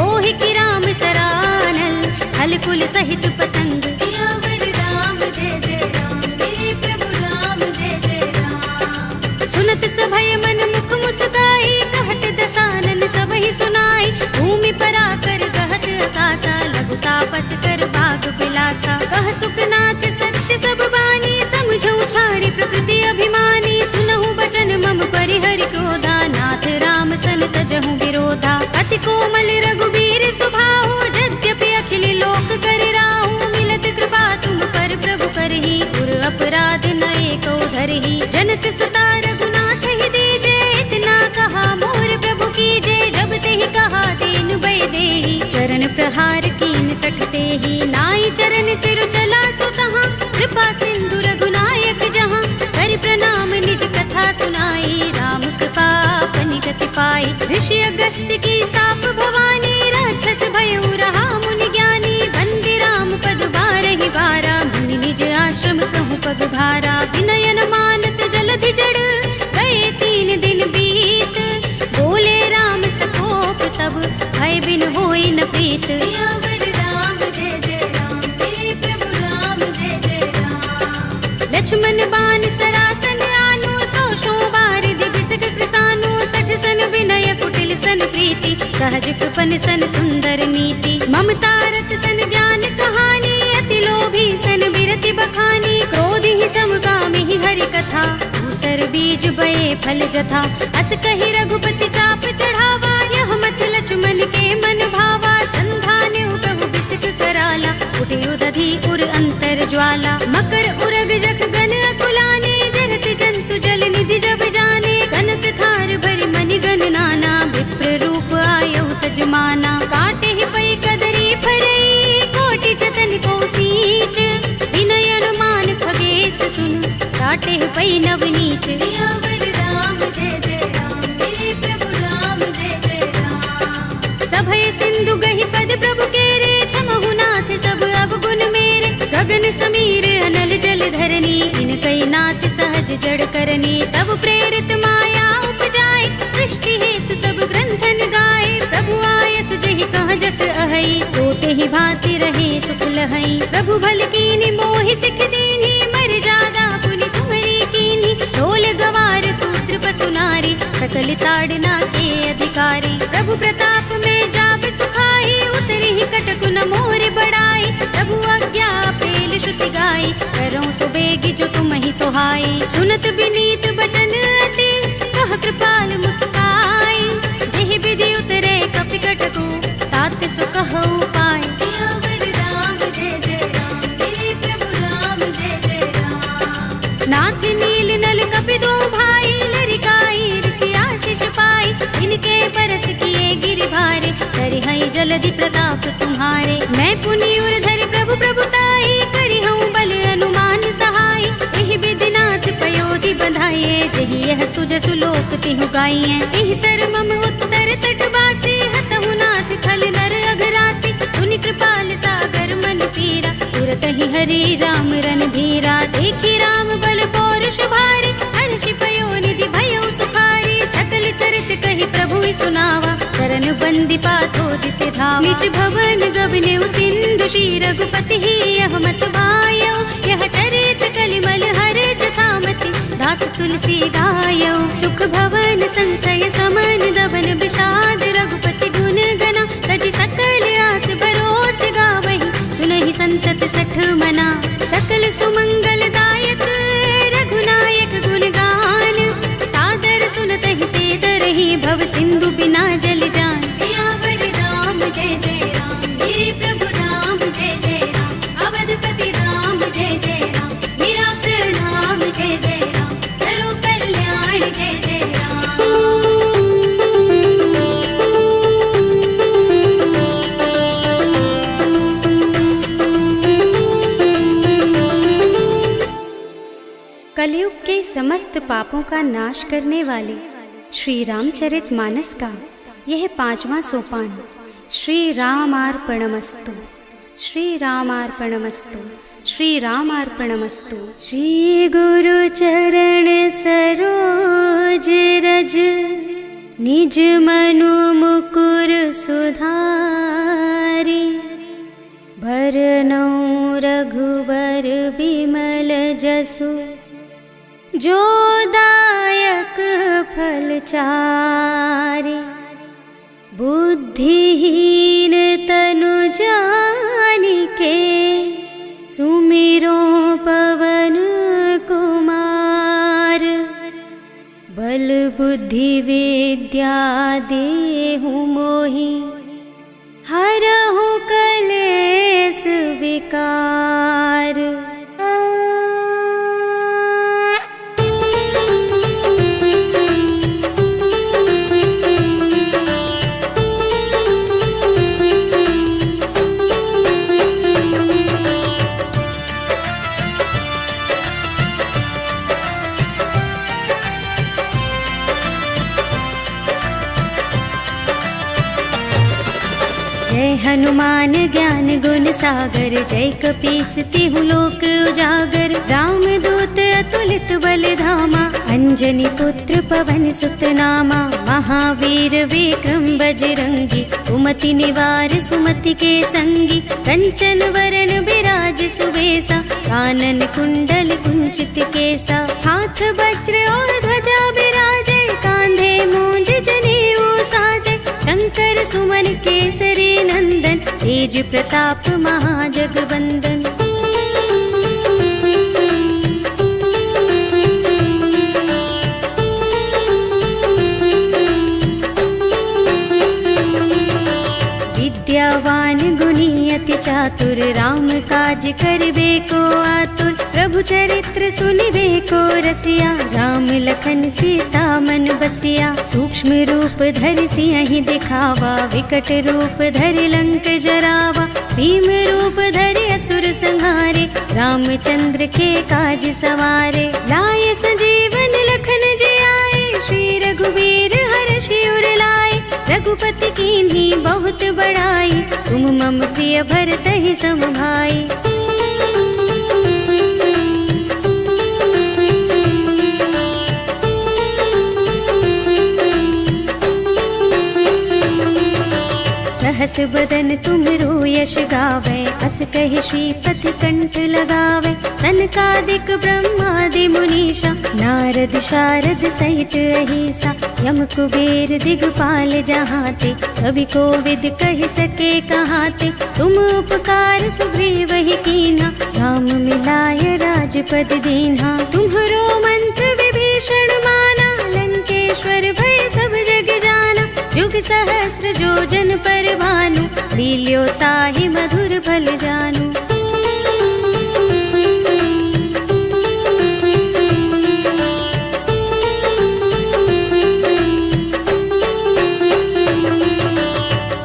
ओहि की राम सरानल, हल कुल सहित पतंग। सियावर राम जय जय राम, मेरे प्रभु राम जय जय राम। सुनत सभय मन मुख मुस्काई, कहत दसानन सबहि सुनाई। भूमि पराकर कहत आकाशा, लग दासा। कह सुखनाथ सत्य सब बानी, समझऊ छाड़ी प्रकृति अभिमानी। सुनहु बचन मम परिहरि क्रोधा, नाथ राम सन तजहु विरोधा। अति कोमल रघुबीर सुभाहु, यद्यपि अखिल लोक कर राहु। मिलत कृपा तुम पर प्रभु करही, पुर अपराध नए को धरही। जनक सुता रघुनाथ ही दीजे, इतना कहा मोर प्रभु कीजे। जब तेहि कहा दीन भय देहि, चरण प्रहार कीन सठते ही। नाई चरण सिर चला सुतहाँ, कृपा सिंधु रघुनायक जहाँ। कर प्रणाम निज कथा सुनाई, राम कृपा अपनी गति पाई। ऋषि अगस्त्य की साप भवानी, राक्षस भयउ रहा मुनि ज्ञानी। बंदी राम पद बारहि बारा, मुनि निज आश्रम कहूँ पग भारा। विनयन मानत जलधि जड़, गए 3 दिन बीत। बोले राम सकोप तब, भय बिन होई न प्रीत। सियावर राम जय जय राम, मेरे प्रभु राम जय जय राम। लक्ष्मण बान सरासन आनु, 100 बारिधि बिसक कृसानु। 60 सन विनय कुटिल सन प्रीति, सहज कृपन सन सुंदर नीति। ममता रत सन ज्ञान कहानी, अति लोभी सन बिरति बखानी। क्रोध ही समकामी ही हरि कथा, दूसर बीज बये फल जथा। अस कहि रघुपति चाप चढ़ावा, यह मत लक्ष्मण के मन भावा। संधान प्रभु बिसक कराला, उठे उदधि उर अंतर ज्वाला। मकर उरग जख गन अकुलाने, जरत जंतु जल निधि जब जाने। कनक थार भरि मनि गन नाना, विप्र रूप आयउ तजमाना। काटे ही पै कदरी फरई, कोटि जतन को सींच। विनयन मान खगेश सुन, काटे ही पै नवनीच। सियावर राम जय जय राम, मेरे प्रभु राम जय जय राम। सभय सिंधु गहि पद प्रभु केरे, क्षमहु नाथ सब अवगुण मेरे। गगन समीर अनल जल धरनी, इनकई नाथ सहज जड़ करनी। तब प्रेरित माया उपजाए, सृष्टि हेतु सब ग्रंथन गाए। प्रभु आय सुजहि कहाँ जस अहै, सोते ही भांति रहे सुख लहै। प्रभु भल कीनी मोहि सिख दीनी, मर जादा पुनि तुम्हरी कीनी। ढोल गवार सूत्र पसु नारी, सकल ताड़ना के अधिकारी। प्रभु प्रताप में जाब सुखाई, उतरी ही कटकु न मोर बड़ाई। प्रभु आज्ञा पेल श्रुति गाई, करो सो बेगी जो तुम ही सोहाई। सुनत विनीत बचन अति, कह कृपाल मुस्काई। जेहि विधि उतरे कपि कटकु, तात सो कहु पाई। सियावर राम जय जय राम, मेरे प्रभु राम जय जय राम। नाथ नील नल कपि दो भाई, लरिकाई ऋषि आशीष पाई। इनके बरस किए गिरि भारे, करि हई जलधि प्रताप तुम्हारे। मैं पुनि उर धरि प्रभु प्रभुताई, करि हूँ बल अनुमान सहाय। एहि विधि नाथ पयोधि बधाइए, जहि यह सुजसु लोक तिहु गाइए। एहि सर मम उत्तर तट बासी, हतहु नाथ खल नर अघरासी। सुनि कृपाल सागर मन पीरा, तुरत ही हरि राम रन धीरा। देखी राम बल पौरुष भारी, हर्षि पयो निधि भयउ सुखारी। सकल चरित कहि प्रभु सुनावा, चरण बंदी पाथो दिसि धावा। निज भवन गबनेउ सिंधु श्री रघुपति ही, यह मत भायौ। यह चरित कलिमल हर जथामति, दास तुलसी गायौ। सुख भवन संशय समन, दबन विषाद रघुपति गुण गना। तजि सकल आस भरोस गावहि, सुनहि संतत सठ मना। सकल सुमंगल दायक रघुनायक गुण गान, सादर सुनतहि ते तरहि, भव सिंधु बिना जल जान। सियावर राम जय जय राम, मेरे प्रभु राम जय जय राम। अवधपति राम जय जय राम, मेरा प्रणाम जय जय राम। करो कल्याण जय जय राम। कलयुग के समस्त पापों का नाश करने वाले श्री रामचरितमानस का यह 5वां सोपान श्री रामार्पणमस्तु, श्री रामार्पणमस्तु, श्री रामार्पणमस्तु। श्री गुरु चरण सरोज रज, निज मनु मुकुर सुधारी। भरनौ रघुबर बिमल जसु, जो दायक फल चारि। बुद्धिहीन तनु जानिके, बुद्धि विद्या देहु मोहि, हरहु कलेस विकार। जय हनुमान ज्ञान गुण सागर, जय कपीस तिहु लोक उजागर। राम दूत अतुलित बल धामा, अंजनी पुत्र पवन सुत नामा। महावीर विक्रम बजरंगी, कुमति निवार सुमति के संगी। कंचन वरण विराज सुबेसा, कानन कुंडल कुंचित केसा। हाथ वज्र और ध्वजा विराजे, कांधे मूंज जनेऊ साजे। शंकर सुमन केसरी नंदन, तेज प्रताप महाजगवंदन। विद्यावान गुणी अति चातुर, राम काज करिबे को आतुर। प्रभु चरित्र सुनिबे को रसिया, राम लखन सीता मन बसिया। सूक्ष्म रूप धरि सियहि दिखावा, विकट रूप धरि लंक जरावा। भीम रूप धरि असुर संहारे, रामचंद्र के काज सवारे। लाए संजीवन लखन जियाए, श्री रघुवीर हर्षि उर लाए। रघुपति कीन्ही बहुत बड़ाई, तुम मम प्रिय भरतहि सम भाई। सहस बदन तुमरो यश गावे, अस कहि श्रीपति कंठ लगावे। सनकादिक ब्रह्मादि मुनीषा, नारद शारद सहित अहिसा। यम कुबेर दिगपाल जहाते, कवि कोविद कहि सके कहाते। तुम उपकार सुग्रीवहि कीन्हा, राम मिलाय राजपद दीन्हा। तुम्हरो मंत्र विभीषण माना, लंकेश्वर भय सब जग जाना। जुग सहस्र जोजन पर भानु, लील्यो ताहि मधुर फल जानु।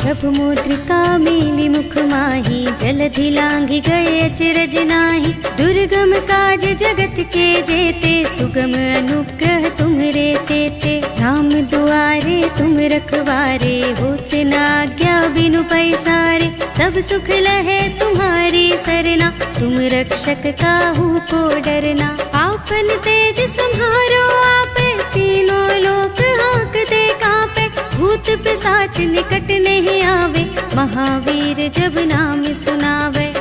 प्रभु मुद्रिका मेलि मुख माहि, जलधि लांघि गए अचरज नाहि। दुर्गम काज जगत के जेते, सुगम अनुग्रह तुम्हरे तेते। राम दुआरे तुम रखवारे, होत न आज्ञा बिनु पैसारे। सब सुख लहे तुम्हारी सरना, तुम रक्षक काहू को डरना। आपन तेज सम्हारो आपे, तीनों लोक हाँकते कांपे। भूत पिशाच निकट नहीं आवे, महावीर जब नाम सुनावे।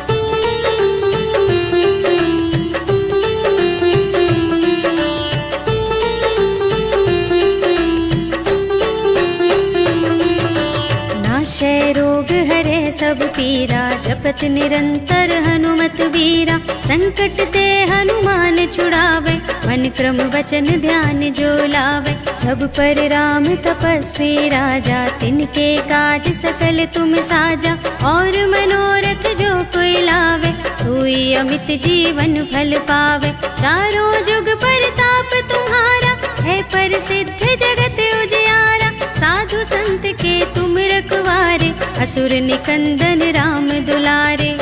नाशय रोग हरे सब पीरा, जपत निरंतर हनुमत बीरा। संकट ते हनुमान छुड़ावे, मन क्रम वचन ध्यान जो लावे। सब पर राम तपस्वी राजा, तिनके काज सकल तुम साजा। और मनोरथ जो कोई लावे, सोई अमित जीवन फल पावे। चारों जुग परताप तुम्हारा, है प्रसिद्ध जगत उजियारा। साधु संत के तुम रखवारे, असुर निकंदन राम दुलारे।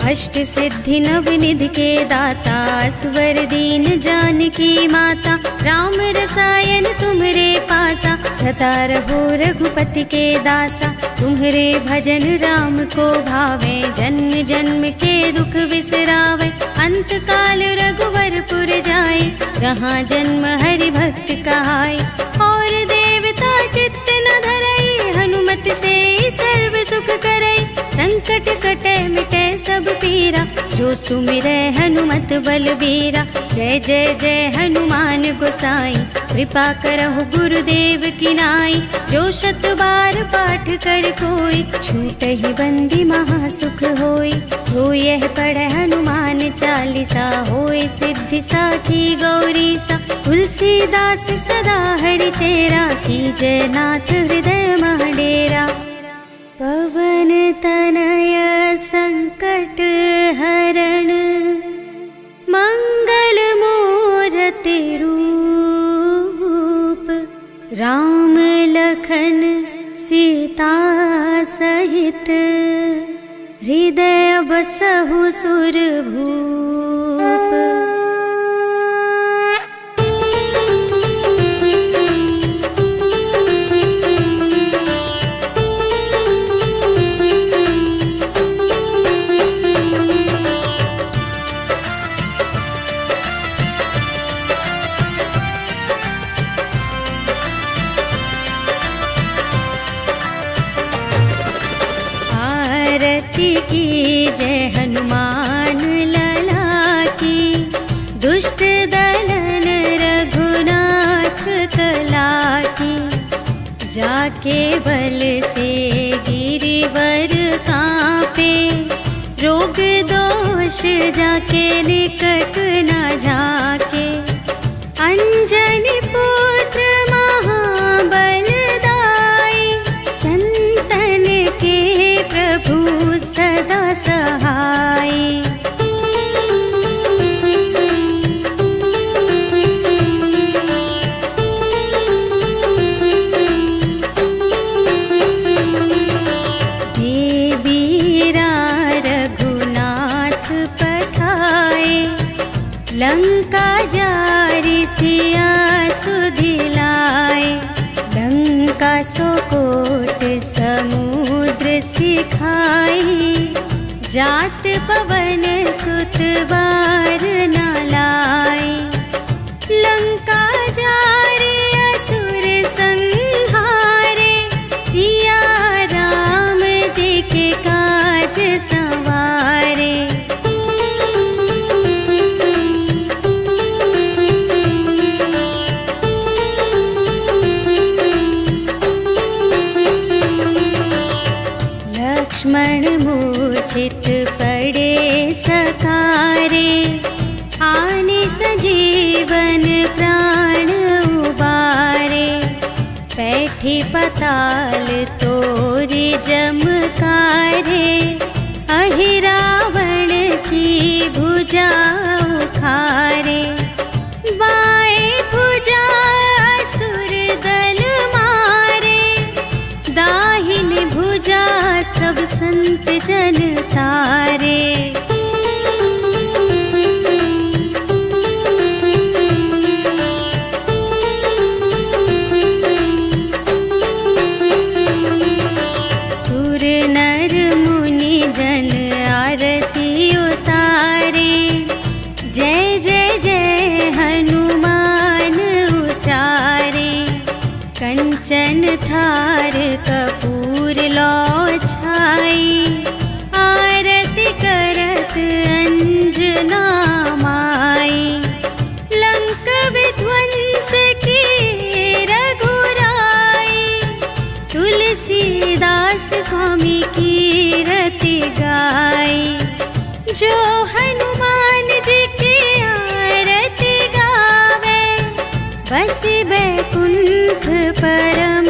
अष्ट सिद्धि नव निधि के दाता, स्वर दीन जानकी माता। राम रसायन तुम्हरे पासा, सदा रहो रघुपति के दासा। तुम्हरे भजन राम को भावे, जन्म जन्म के दुख बिसरावे। अंत काल रघुवरपुर जाए, जहाँ जन्म हरि भक्त कहाए। और देवता चित्त न धरई, हनुमत से सर्व सुख करई। संकट कटे मिटे सब पीरा, जो सुमिरै हनुमत बलबीरा। जय जय जय हनुमान गोसाई, कृपा करहु गुरुदेव की नाई। जो शत बार पाठ कर कोई, छूटहि बंदी महासुख होई। जो यह पढ़े हनुमान चालीसा, होय सिद्धि साखी गौरीसा। तुलसीदास सदा हरिचेरा, कीजय नाथ हृदय मह डेरा। पवन तनय संकट हरण, मंगल मूरति रूप। राम लखन सीता सहित, हृदय बसहु सुरभूप। की जय हनुमान लला की, दुष्ट दलन रघुनाथ कला की। जाके बल से गिरिवर कांपे, रोग दोष जाके निकट न जाके। अंजनी पुत्र महाबलदाई, संतन के प्रभु सदा सहाय। देवीरा रघुनाथ पठाए, लंका जारि सिया सुधिलाए। लंका सोकोट समुद्र सिखाई, जात पवन सुत बार न लाई। लंका जारि असुर संहारे, सिया राम जी के काज संवारे। लक्ष्मण मूर्छित पड़े सकारे, आने सजीवन प्राण उबारे। बैठी पताल तोरी जमकारे, अहि रावण की भुजा उखारे। बाएं भुजा असुर दल मारे, दाहिनी भुजा सब संत जन तारे। सुर नर मुनि जन आरती उतारे, जय जय जय हनुमान उचारे। कंचन थार कपूर लो छाई, आरती करत अंजना माई। लंक विध्वंस की रघुराई, तुलसीदास स्वामी की रति गाई। जो हनुमान जी की आरती गावे, बस बैकुंठ परम